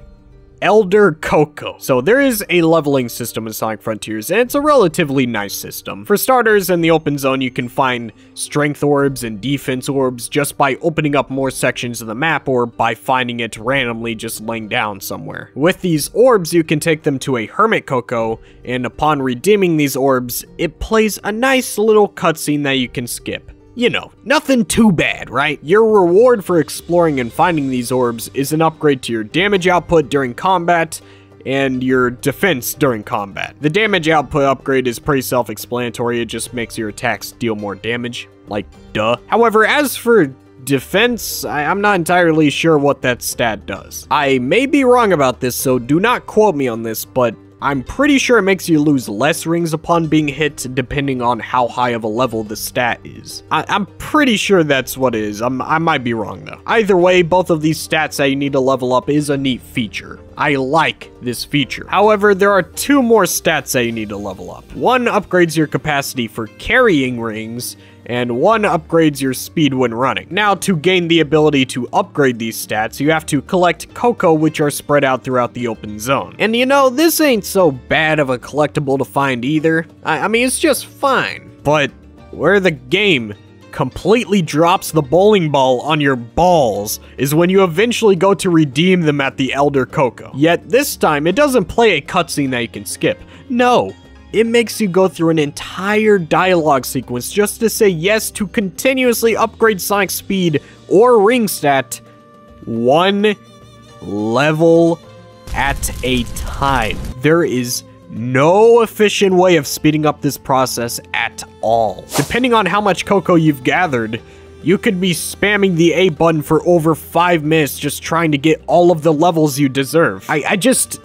Elder Coco. So there is a leveling system in Sonic Frontiers, and it's a relatively nice system. For starters, in the open zone, you can find strength orbs and defense orbs just by opening up more sections of the map or by finding it randomly just laying down somewhere. With these orbs, you can take them to a Hermit Coco, and upon redeeming these orbs, it plays a nice little cutscene that you can skip. You know, nothing too bad, right? Your reward for exploring and finding these orbs is an upgrade to your damage output during combat and your defense during combat. The damage output upgrade is pretty self-explanatory, it just makes your attacks deal more damage, like duh. However, as for defense, I'm not entirely sure what that stat does. I may be wrong about this, so do not quote me on this, but I'm pretty sure it makes you lose less rings upon being hit depending on how high of a level the stat is. I'm pretty sure that's what it is. I might be wrong though. Either way, both of these stats that you need to level up is a neat feature. I like this feature. However, there are 2 more stats that you need to level up. One upgrades your capacity for carrying rings, and one upgrades your speed when running. Now, to gain the ability to upgrade these stats, you have to collect Coco, which are spread out throughout the open zone. And you know, this ain't so bad of a collectible to find either. I mean, it's just fine. But where the game completely drops the bowling ball on your balls is when you eventually go to redeem them at the Elder Coco. Yet this time, it doesn't play a cutscene that you can skip. No. It makes you go through an entire dialogue sequence just to say yes to continuously upgrade Sonic's speed or ring stat 1 level at a time. There is no efficient way of speeding up this process at all. Depending on how much cocoa you've gathered, you could be spamming the A button for over 5 minutes just trying to get all of the levels you deserve. I just...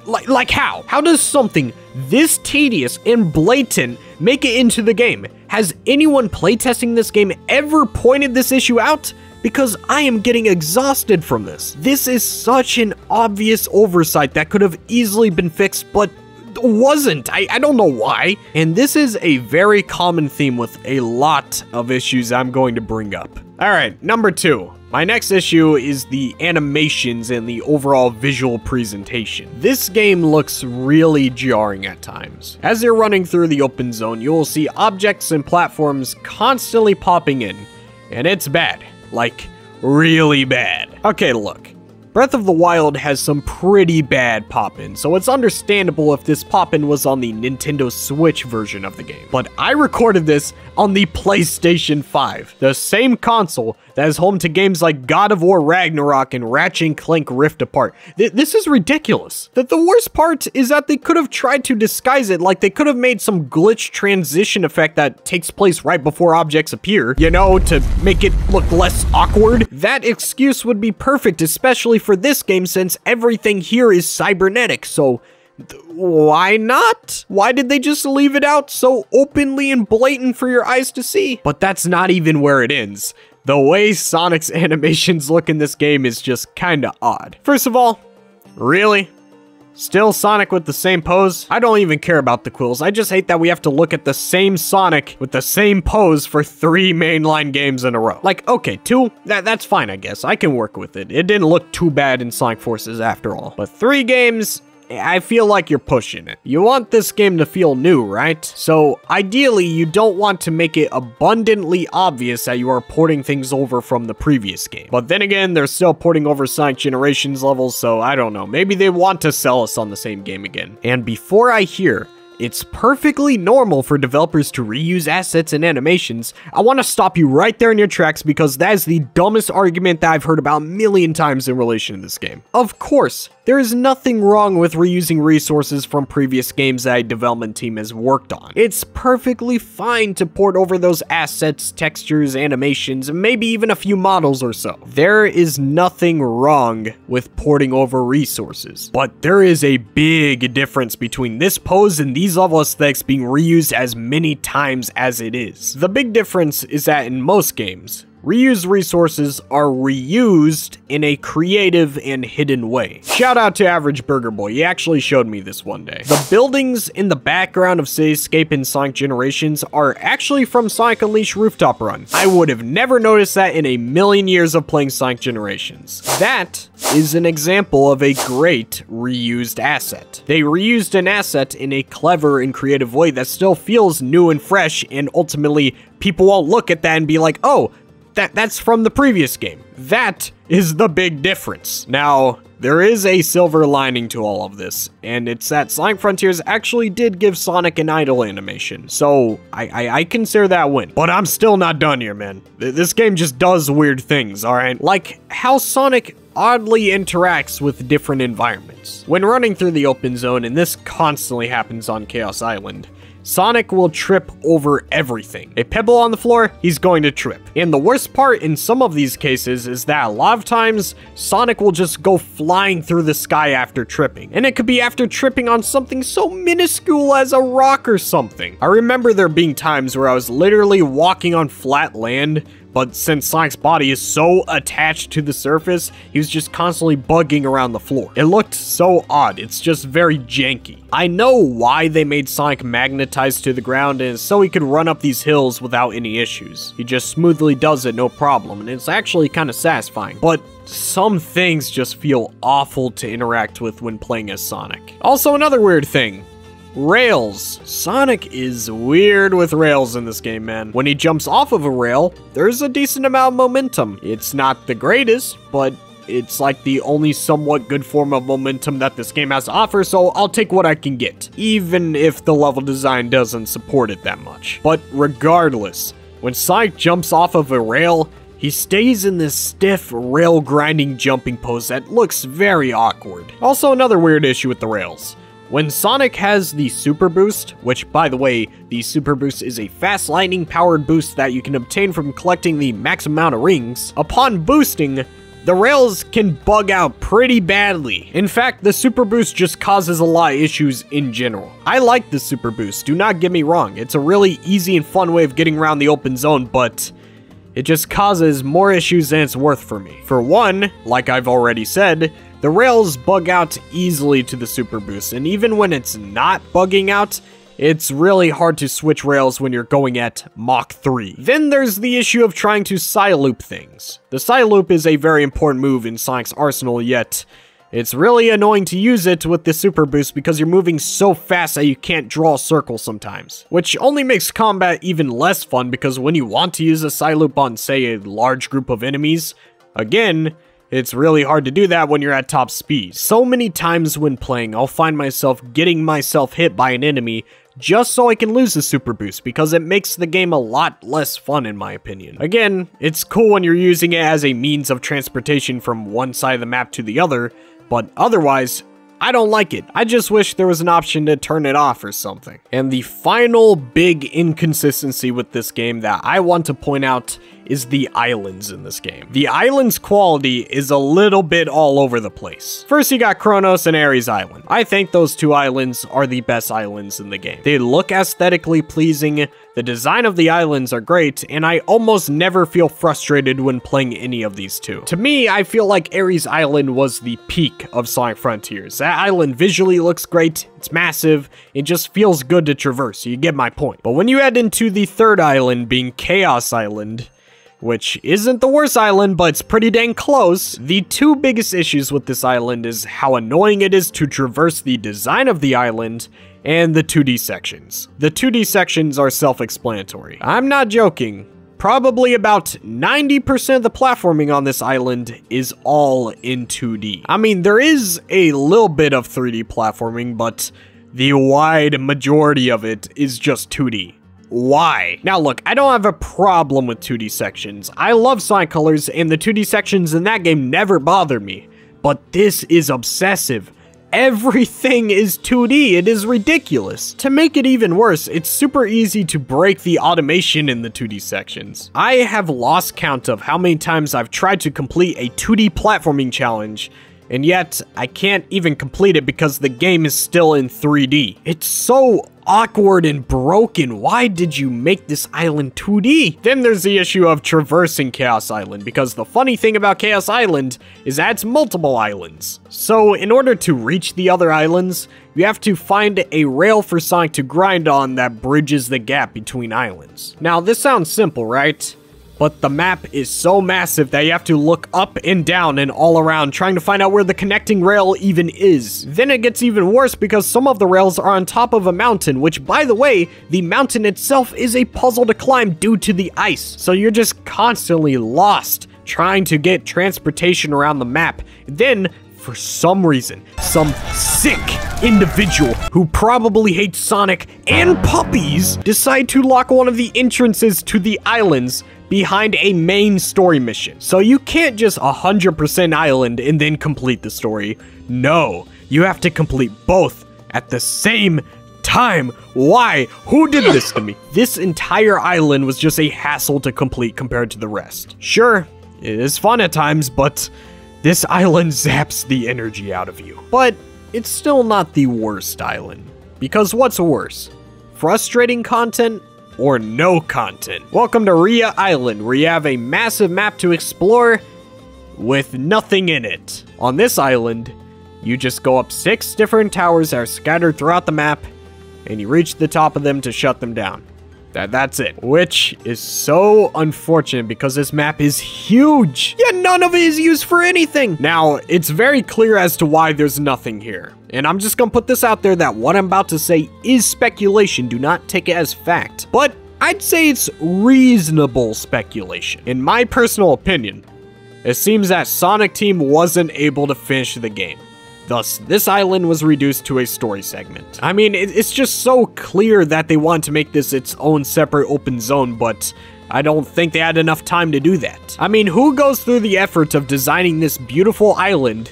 Like how? How does something this tedious and blatant make it into the game? Has anyone playtesting this game ever pointed this issue out? Because I am getting exhausted from this. This is such an obvious oversight that could have easily been fixed, but wasn't. I don't know why. And this is a very common theme with a lot of issues I'm going to bring up. All right, number 2. My next issue is the animations and the overall visual presentation. This game looks really jarring at times. As you're running through the open zone, you will see objects and platforms constantly popping in, and it's bad. Like, really bad. Okay, look. Breath of the Wild has some pretty bad pop-ins, so it's understandable if this pop-in was on the Nintendo Switch version of the game. But I recorded this on the PlayStation 5, the same console that is home to games like God of War Ragnarok and Ratchet & Clank Rift Apart. This is ridiculous. The worst part is that they could have tried to disguise it, like they could have made some glitch transition effect that takes place right before objects appear, you know, to make it look less awkward. That excuse would be perfect, especially for this game, since everything here is cybernetic, so why not? Why did they just leave it out so openly and blatant for your eyes to see? But that's not even where it ends. The way Sonic's animations look in this game is just kinda odd. First of all, really? Still Sonic with the same pose? I don't even care about the quills. I just hate that we have to look at the same Sonic with the same pose for 3 mainline games in a row. Like, okay, 2, that's fine, I guess. I can work with it. It didn't look too bad in Sonic Forces after all. But 3 games, I feel like you're pushing it. You want this game to feel new, right? So ideally, you don't want to make it abundantly obvious that you are porting things over from the previous game. But then again, they're still porting over Sonic Generations levels, so I don't know. Maybe they want to sell us on the same game again. And before I hear it's perfectly normal for developers to reuse assets and animations, I want to stop you right there in your tracks because that is the dumbest argument that I've heard about a million times in relation to this game. Of course, there is nothing wrong with reusing resources from previous games that a development team has worked on. It's perfectly fine to port over those assets, textures, animations, and maybe even a few models or so. There is nothing wrong with porting over resources. But there is a big difference between this pose and these level aesthetics being reused as many times as it is. The big difference is that in most games, reused resources are reused in a creative and hidden way. Shout out to Average Burger Boy, he actually showed me this one day. The buildings in the background of Cityscape in Sonic Generations are actually from Sonic Unleashed Rooftop Run. I would have never noticed that in a million years of playing Sonic Generations. That is an example of a great reused asset. They reused an asset in a clever and creative way that still feels new and fresh, and ultimately people won't look at that and be like, oh, that's from the previous game. That is the big difference. Now, there is a silver lining to all of this, and it's that Sonic Frontiers actually did give Sonic an idle animation, so I consider that a win. But I'm still not done here, man. This game just does weird things, alright? Like how Sonic oddly interacts with different environments. When running through the open zone, and this constantly happens on Chaos Island, Sonic will trip over everything. A pebble on the floor, he's going to trip. And the worst part in some of these cases is that a lot of times, Sonic will just go flying through the sky after tripping. And it could be after tripping on something so minuscule as a rock or something. I remember there being times where I was literally walking on flat land, but since Sonic's body is so attached to the surface, he was just constantly bugging around the floor. It looked so odd, it's just very janky. I know why they made Sonic magnetized to the ground, and it's so he could run up these hills without any issues. He just smoothly does it, no problem, and it's actually kind of satisfying. But some things just feel awful to interact with when playing as Sonic. Also, another weird thing. Rails. Sonic is weird with rails in this game, man. When he jumps off of a rail, there's a decent amount of momentum. It's not the greatest, but it's like the only somewhat good form of momentum that this game has to offer, so I'll take what I can get, even if the level design doesn't support it that much. But regardless, when Sonic jumps off of a rail, he stays in this stiff, rail-grinding jumping pose that looks very awkward. Also, another weird issue with the rails. When Sonic has the Super Boost, which by the way, the Super Boost is a fast lightning powered boost that you can obtain from collecting the max amount of rings, upon boosting, the rails can bug out pretty badly. In fact, the Super Boost just causes a lot of issues in general. I like the Super Boost, do not get me wrong, it's a really easy and fun way of getting around the open zone, but it just causes more issues than it's worth for me. For one, like I've already said, the rails bug out easily to the Super Boost, and even when it's not bugging out, it's really hard to switch rails when you're going at Mach 3. Then there's the issue of trying to side loop things. The side loop is a very important move in Sonic's arsenal, yet it's really annoying to use it with the Super Boost because you're moving so fast that you can't draw a circle sometimes. Which only makes combat even less fun because when you want to use a side loop on, say, a large group of enemies, again, it's really hard to do that when you're at top speed. So many times when playing, I'll find myself getting myself hit by an enemy just so I can lose the Super Boost because it makes the game a lot less fun in my opinion. Again, it's cool when you're using it as a means of transportation from one side of the map to the other, but otherwise, I don't like it. I just wish there was an option to turn it off or something. And the final big inconsistency with this game that I want to point out is the islands in this game. The islands quality is a little bit all over the place. First, you got Kronos and Ares Island. I think those two islands are the best islands in the game. They look aesthetically pleasing, the design of the islands are great, and I almost never feel frustrated when playing any of these two. To me, I feel like Ares Island was the peak of Sonic Frontiers. That island visually looks great, it's massive, it just feels good to traverse, you get my point. But when you head into the third island, being Chaos Island, which isn't the worst island, but it's pretty dang close. The two biggest issues with this island is how annoying it is to traverse the design of the island and the 2D sections. The 2D sections are self-explanatory. I'm not joking. Probably about 90% of the platforming on this island is all in 2D. I mean, there is a little bit of 3D platforming, but the wide majority of it is just 2D. Why? Now look, I don't have a problem with 2D sections. I love Sonic Colors and the 2D sections in that game never bother me. But this is obsessive. Everything is 2D, it is ridiculous. To make it even worse, it's super easy to break the automation in the 2D sections. I have lost count of how many times I've tried to complete a 2D platforming challenge, and yet I can't even complete it because the game is still in 3D. It's so awkward and broken. Why did you make this island 2D? Then there's the issue of traversing Chaos Island, because the funny thing about Chaos Island is that it's multiple islands. So in order to reach the other islands, you have to find a rail for Sonic to grind on that bridges the gap between islands. Now this sounds simple, right? But the map is so massive that you have to look up and down and all around trying to find out where the connecting rail even is. Then it gets even worse because some of the rails are on top of a mountain, which by the way, the mountain itself is a puzzle to climb due to the ice. So you're just constantly lost trying to get transportation around the map. Then, for some reason, some sick individual who probably hates Sonic and puppies decide to lock one of the entrances to the islands behind a main story mission. So you can't just 100% island and then complete the story. No, you have to complete both at the same time. Why? Who did this to me? This entire island was just a hassle to complete compared to the rest. Sure, it is fun at times, but this island zaps the energy out of you. But it's still not the worst island. Because what's worse? Frustrating content or no content? Welcome to Rhea Island, where you have a massive map to explore with nothing in it. On this island, you just go up 6 different towers that are scattered throughout the map, and you reach the top of them to shut them down. That's it. Which is so unfortunate because this map is huge, yet none of it is used for anything. Now, it's very clear as to why there's nothing here. And I'm just gonna put this out there that what I'm about to say is speculation. Do not take it as fact. But I'd say it's reasonable speculation. In my personal opinion, it seems that Sonic Team wasn't able to finish the game. Thus, this island was reduced to a story segment. I mean, it's just so clear that they wanted to make this its own separate open zone, but I don't think they had enough time to do that. I mean, who goes through the effort of designing this beautiful island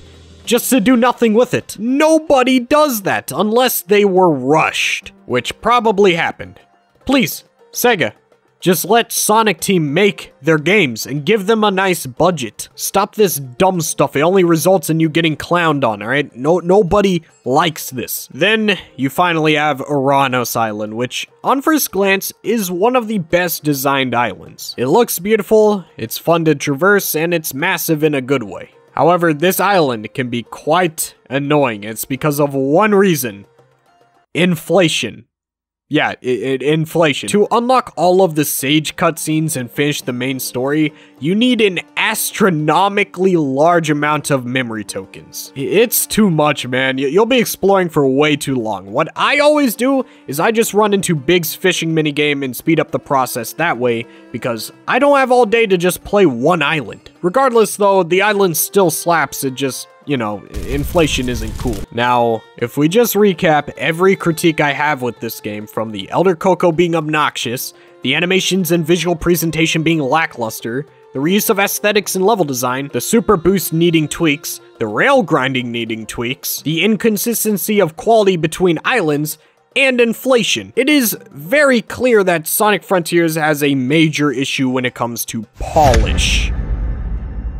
just to do nothing with it. Nobody does that unless they were rushed, which probably happened. Please, Sega, just let Sonic Team make their games and give them a nice budget. Stop this dumb stuff. It only results in you getting clowned on, alright? Nobody likes this. Then you finally have Uranos Island, which on first glance is one of the best designed islands. It looks beautiful, it's fun to traverse, and it's massive in a good way. However, this island can be quite annoying. It's because of one reason: inflation. Yeah, inflation. To unlock all of the Sage cutscenes and finish the main story, you need an astronomically large amount of memory tokens. It's too much, man. You'll be exploring for way too long. What I always do is I just run into Big's fishing minigame and speed up the process that way, because I don't have all day to just play one island. Regardless though, the island still slaps, it just, you know, inflation isn't cool. Now, if we just recap every critique I have with this game, from the Elder Coco being obnoxious, the animations and visual presentation being lackluster, the reuse of aesthetics and level design, the super boost needing tweaks, the rail grinding needing tweaks, the inconsistency of quality between islands, and inflation, it is very clear that Sonic Frontiers has a major issue when it comes to polish.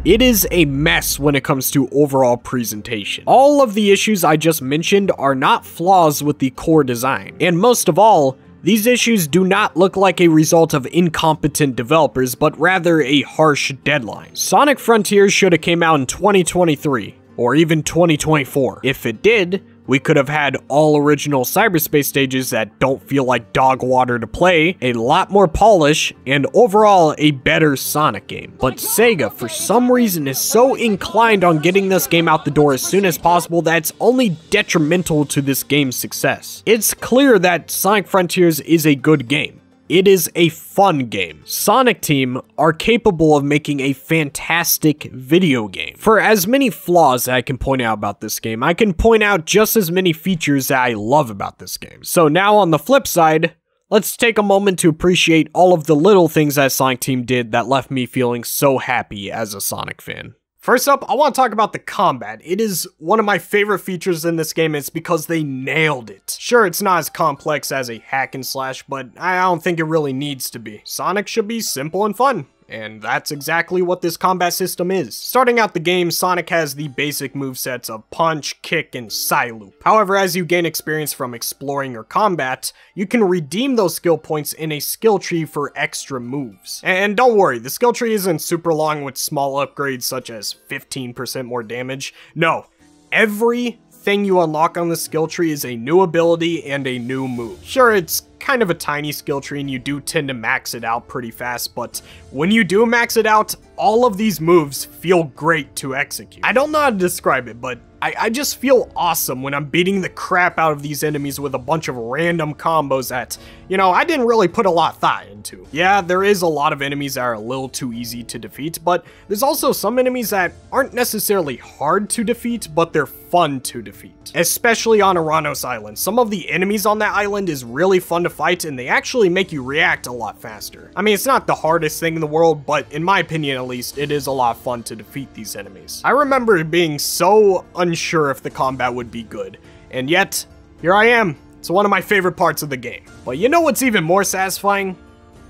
It is a mess when it comes to overall presentation. All of the issues I just mentioned are not flaws with the core design. And most of all, these issues do not look like a result of incompetent developers, but rather a harsh deadline. Sonic Frontiers should have came out in 2023, or even 2024. If it did, we could have had all original Cyberspace stages that don't feel like dog water to play, a lot more polish, and overall a better Sonic game. But Sega, for some reason, is so inclined on getting this game out the door as soon as possible that it's only detrimental to this game's success. It's clear that Sonic Frontiers is a good game. It is a fun game. Sonic Team are capable of making a fantastic video game. For as many flaws that I can point out about this game, I can point out just as many features that I love about this game. So now on the flip side, let's take a moment to appreciate all of the little things that Sonic Team did that left me feeling so happy as a Sonic fan. First up, I want to talk about the combat. It is one of my favorite features in this game, and it's because they nailed it. Sure, it's not as complex as a hack and slash, but I don't think it really needs to be. Sonic should be simple and fun. And that's exactly what this combat system is. Starting out the game, Sonic has the basic movesets of punch, kick, and Psy-Loop. However, as you gain experience from exploring or combat, you can redeem those skill points in a skill tree for extra moves. And don't worry, the skill tree isn't super long with small upgrades such as 15% more damage. No, everything you unlock on the skill tree is a new ability and a new move. Sure, it's kind of a tiny skill tree and you do tend to max it out pretty fast, but when you do max it out, all of these moves feel great to execute. I don't know how to describe it, but I just feel awesome when I'm beating the crap out of these enemies with a bunch of random combos that, you know, I didn't really put a lot of thought into. Yeah, there is a lot of enemies that are a little too easy to defeat, but there's also some enemies that aren't necessarily hard to defeat, but they're fun to defeat. Especially on Uranos Island. Some of the enemies on that island is really fun to fight, and they actually make you react a lot faster. I mean, it's not the hardest thing in the world, but in my opinion at least, it is a lot of fun to defeat these enemies. I remember being so unsure if the combat would be good, and yet, here I am. It's one of my favorite parts of the game. But you know what's even more satisfying?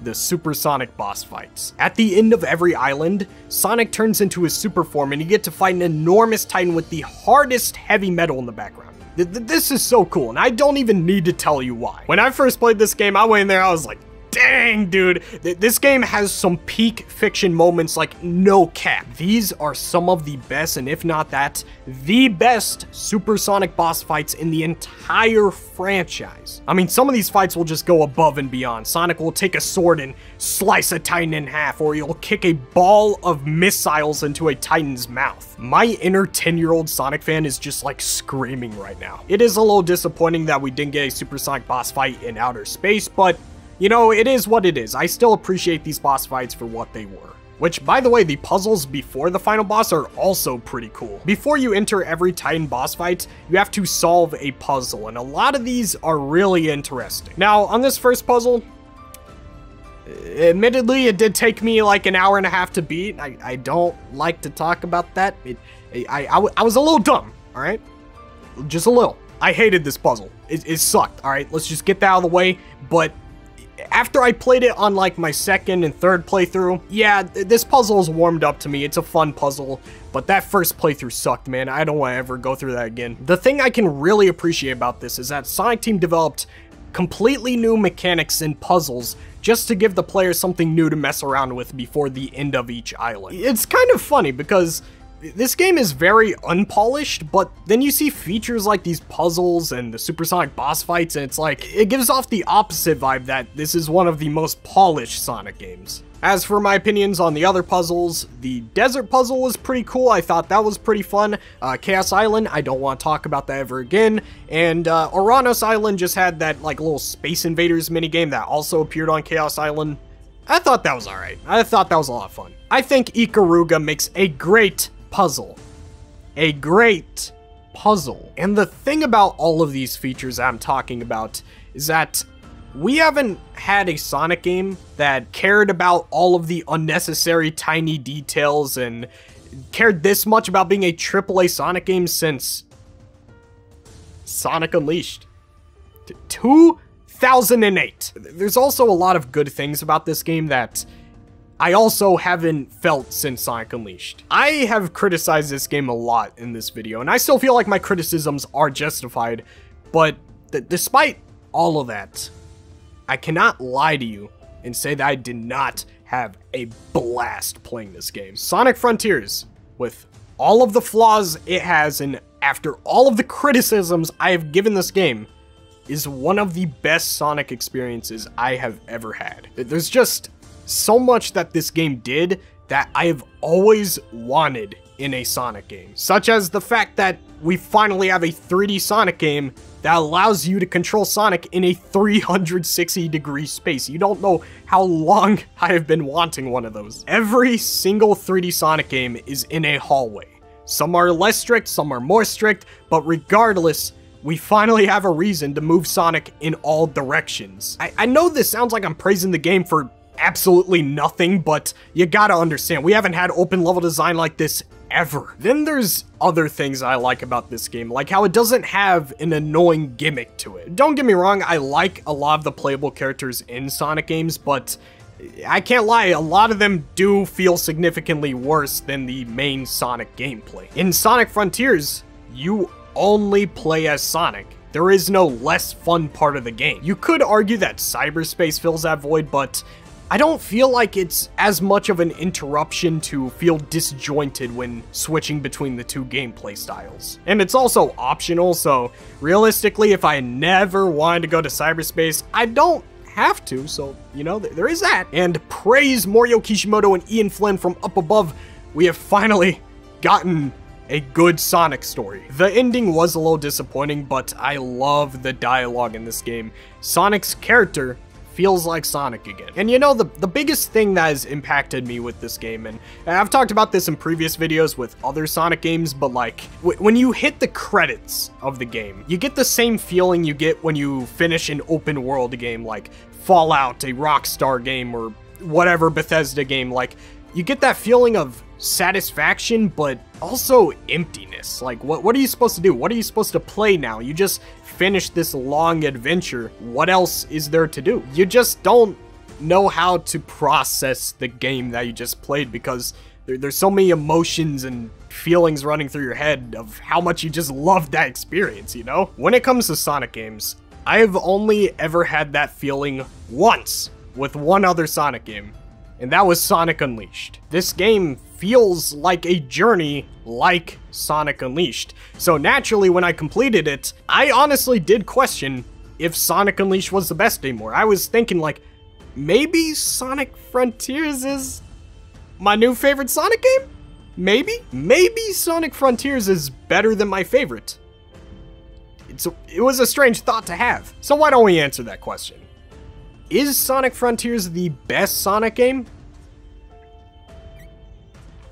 The supersonic boss fights. At the end of every island, Sonic turns into his super form and you get to fight an enormous titan with the hardest heavy metal in the background. This is so cool, and I don't even need to tell you why. When I first played this game, I went in there, I was like, dang, dude, this game has some peak fiction moments like no cap. These are some of the best, and if not that, the best supersonic boss fights in the entire franchise. I mean, some of these fights will just go above and beyond. Sonic will take a sword and slice a titan in half, or he'll kick a ball of missiles into a titan's mouth. My inner 10-year-old Sonic fan is just like screaming right now. It is a little disappointing that we didn't get a supersonic boss fight in outer space, but you know, it is what it is. I still appreciate these boss fights for what they were. Which, by the way, the puzzles before the final boss are also pretty cool. Before you enter every Titan boss fight, you have to solve a puzzle, and a lot of these are really interesting. Now, on this first puzzle, Admittedly, it did take me like an hour and a half to beat. I don't like to talk about that. I was a little dumb, all right? Just a little. I hated this puzzle. It sucked, all right? Let's just get that out of the way. But after I played it on like my second and third playthrough, yeah, this puzzle is warmed up to me. It's a fun puzzle, but that first playthrough sucked, man. I don't want to ever go through that again. The thing I can really appreciate about this is that Sonic Team developed completely new mechanics and puzzles just to give the player something new to mess around with before the end of each island. It's kind of funny because this game is very unpolished, but then you see features like these puzzles and the supersonic boss fights, and it's like, it gives off the opposite vibe that this is one of the most polished Sonic games. As for my opinions on the other puzzles, the desert puzzle was pretty cool. I thought that was pretty fun. Chaos Island, I don't want to talk about that ever again. And Oranos Island just had that like little Space Invaders minigame that also appeared on Chaos Island. I thought that was alright. I thought that was a lot of fun. I think Ikaruga makes a great puzzle. A great puzzle. And the thing about all of these features I'm talking about is that we haven't had a Sonic game that cared about all of the unnecessary tiny details and cared this much about being a AAA Sonic game since Sonic Unleashed. 2008. There's also a lot of good things about this game that I also haven't felt since Sonic Unleashed. I have criticized this game a lot in this video, and I still feel like my criticisms are justified, but despite all of that, I cannot lie to you and say that I did not have a blast playing this game. Sonic Frontiers, with all of the flaws it has, and after all of the criticisms I have given this game, is one of the best Sonic experiences I have ever had. There's just so much that this game did that I have always wanted in a Sonic game, such as the fact that we finally have a 3D Sonic game that allows you to control Sonic in a 360-degree space. You don't know how long I have been wanting one of those. Every single 3D Sonic game is in a hallway. Some are less strict, some are more strict, but regardless, we finally have a reason to move Sonic in all directions. I know this sounds like I'm praising the game for absolutely nothing, but you gotta understand, we haven't had open level design like this ever. Then there's other things I like about this game, like how it doesn't have an annoying gimmick to it. Don't get me wrong, I like a lot of the playable characters in Sonic games, but I can't lie, a lot of them do feel significantly worse than the main Sonic gameplay. In Sonic Frontiers, you only play as Sonic. There is no less fun part of the game. You could argue that Cyberspace fills that void, but I don't feel like it's as much of an interruption to feel disjointed when switching between the two gameplay styles. And it's also optional, so realistically, if I never wanted to go to Cyberspace, I don't have to, so, you know, there is that. And praise Morio Kishimoto and Ian Flynn from up above, we have finally gotten a good Sonic story. The ending was a little disappointing, but I love the dialogue in this game. Sonic's character feels like Sonic again. And you know, the biggest thing that has impacted me with this game, and I've talked about this in previous videos with other Sonic games, but like, when you hit the credits of the game, you get the same feeling you get when you finish an open world game like Fallout, a Rockstar game, or whatever Bethesda game. Like, you get that feeling of satisfaction, but also emptiness. Like, what are you supposed to do? What are you supposed to play now? You just finished this long adventure. What else is there to do? You just don't know how to process the game that you just played because there's so many emotions and feelings running through your head of how much you just loved that experience, you know? When it comes to Sonic games, I have only ever had that feeling once with one other Sonic game, and that was Sonic Unleashed. This game feels like a journey like Sonic Unleashed. So naturally, when I completed it, I honestly did question if Sonic Unleashed was the best anymore. I was thinking like, maybe Sonic Frontiers is my new favorite Sonic game? Maybe? Maybe Sonic Frontiers is better than my favorite. It was a strange thought to have. So why don't we answer that question? Is Sonic Frontiers the best Sonic game?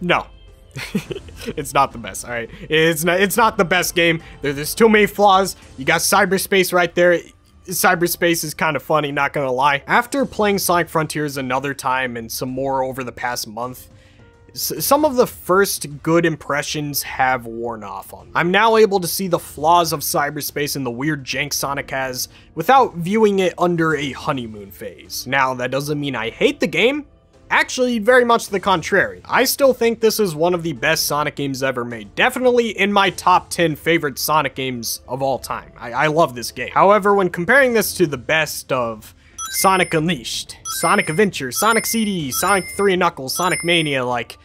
No. It's not the best, alright? It's not the best game. There's too many flaws. You got Cyberspace right there. Cyberspace is kind of funny, not gonna lie. After playing Sonic Frontiers another time and some more over the past month, some of the first good impressions have worn off on me. I'm now able to see the flaws of Cyberspace and the weird jank Sonic has without viewing it under a honeymoon phase. Now, that doesn't mean I hate the game. Actually, very much the contrary. I still think this is one of the best Sonic games ever made. Definitely in my top 10 favorite Sonic games of all time. I love this game. However, when comparing this to the best of Sonic Unleashed, Sonic Adventure, Sonic CD, Sonic 3 Knuckles, Sonic Mania, like,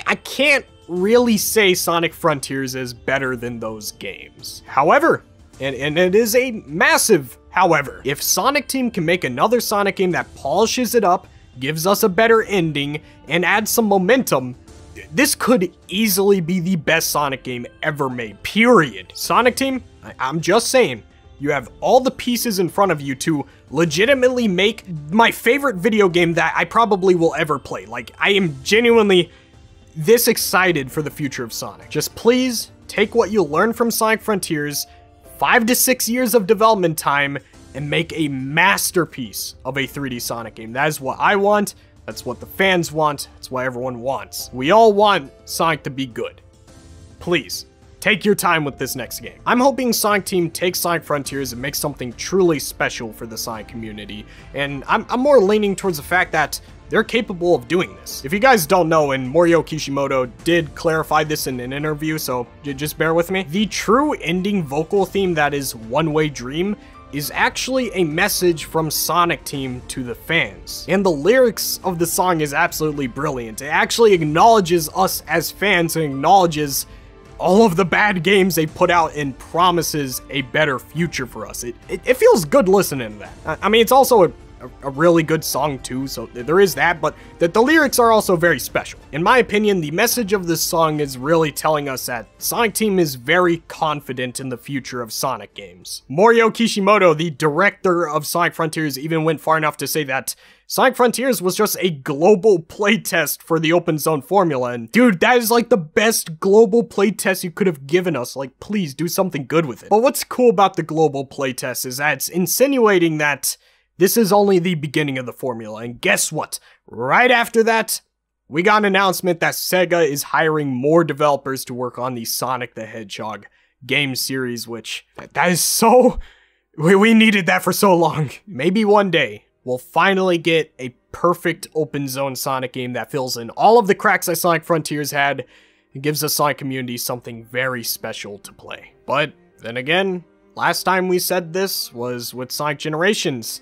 I can't really say Sonic Frontiers is better than those games. However, and it is a massive however, if Sonic Team can make another Sonic game that polishes it up, gives us a better ending, and adds some momentum, this could easily be the best Sonic game ever made, period. Sonic Team, I'm just saying, you have all the pieces in front of you to legitimately make my favorite video game that I probably will ever play. Like, I am genuinely this excited for the future of Sonic. Just please take what you learned from Sonic Frontiers, 5 to 6 years of development time, and make a masterpiece of a 3D Sonic game. That is what I want, that's what the fans want, that's what everyone wants. We all want Sonic to be good. Please, take your time with this next game. I'm hoping Sonic Team takes Sonic Frontiers and makes something truly special for the Sonic community, and I'm more leaning towards the fact that they're capable of doing this. If you guys don't know, and Morihiro Kishimoto did clarify this in an interview, so just bear with me. The true ending vocal theme that is One Way Dream is actually a message from Sonic Team to the fans. And the lyrics of the song is absolutely brilliant. It actually acknowledges us as fans and acknowledges all of the bad games they put out and promises a better future for us. It feels good listening to that. I mean, it's also a really good song too, so there is that, but the lyrics are also very special. In my opinion, the message of this song is really telling us that Sonic Team is very confident in the future of Sonic games. Morihiro Kishimoto, the director of Sonic Frontiers, even went far enough to say that Sonic Frontiers was just a global playtest for the open zone formula, and dude, that is like the best global playtest you could have given us. Like, please do something good with it. But what's cool about the global playtest is that it's insinuating that this is only the beginning of the formula, and guess what? Right after that, we got an announcement that Sega is hiring more developers to work on the Sonic the Hedgehog game series, which, that is so... We needed that for so long. Maybe one day, we'll finally get a perfect open zone Sonic game that fills in all of the cracks that Sonic Frontiers had, and gives the Sonic community something very special to play. But, then again, last time we said this was with Sonic Generations,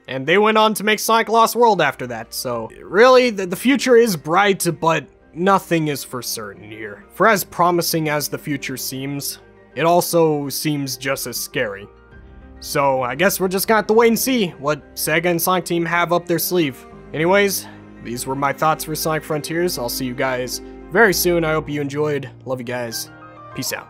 and they went on to make Sonic Lost World after that, so really, the future is bright, but nothing is for certain here. For as promising as the future seems, it also seems just as scary. So I guess we're just gonna have to wait and see what Sega and Sonic Team have up their sleeve. Anyways, these were my thoughts for Sonic Frontiers. I'll see you guys very soon. I hope you enjoyed. Love you guys. Peace out.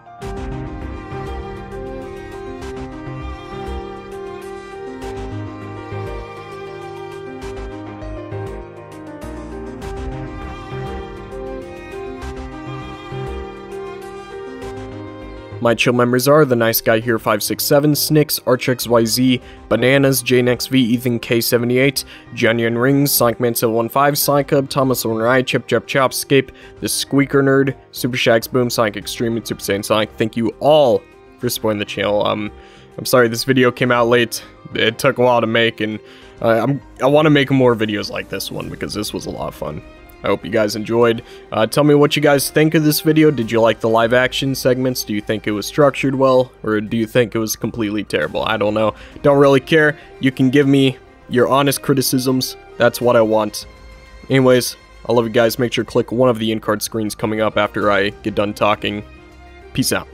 My chill members are The Nice Guy Here 567, Snicks, ArchXYZ, Bananas, JNXV, Ethan K78, Johnny and Rings, Sonic Man 715, Sonic Hub, Thomas Rai, Chip Chop Chopscape, The Squeaker Nerd, Super Shags Boom, Sonic Extreme, and Super Saiyan Sonic. Thank you all for supporting the channel. I'm sorry this video came out late. It took a while to make, and I want to make more videos like this one because this was a lot of fun. I hope you guys enjoyed. Tell me what you guys think of this video. Did you like the live action segments? Do you think it was structured well? Or do you think it was completely terrible? I don't know. Don't really care. You can give me your honest criticisms. That's what I want. Anyways, I love you guys. Make sure to click one of the in-card screens coming up after I get done talking. Peace out.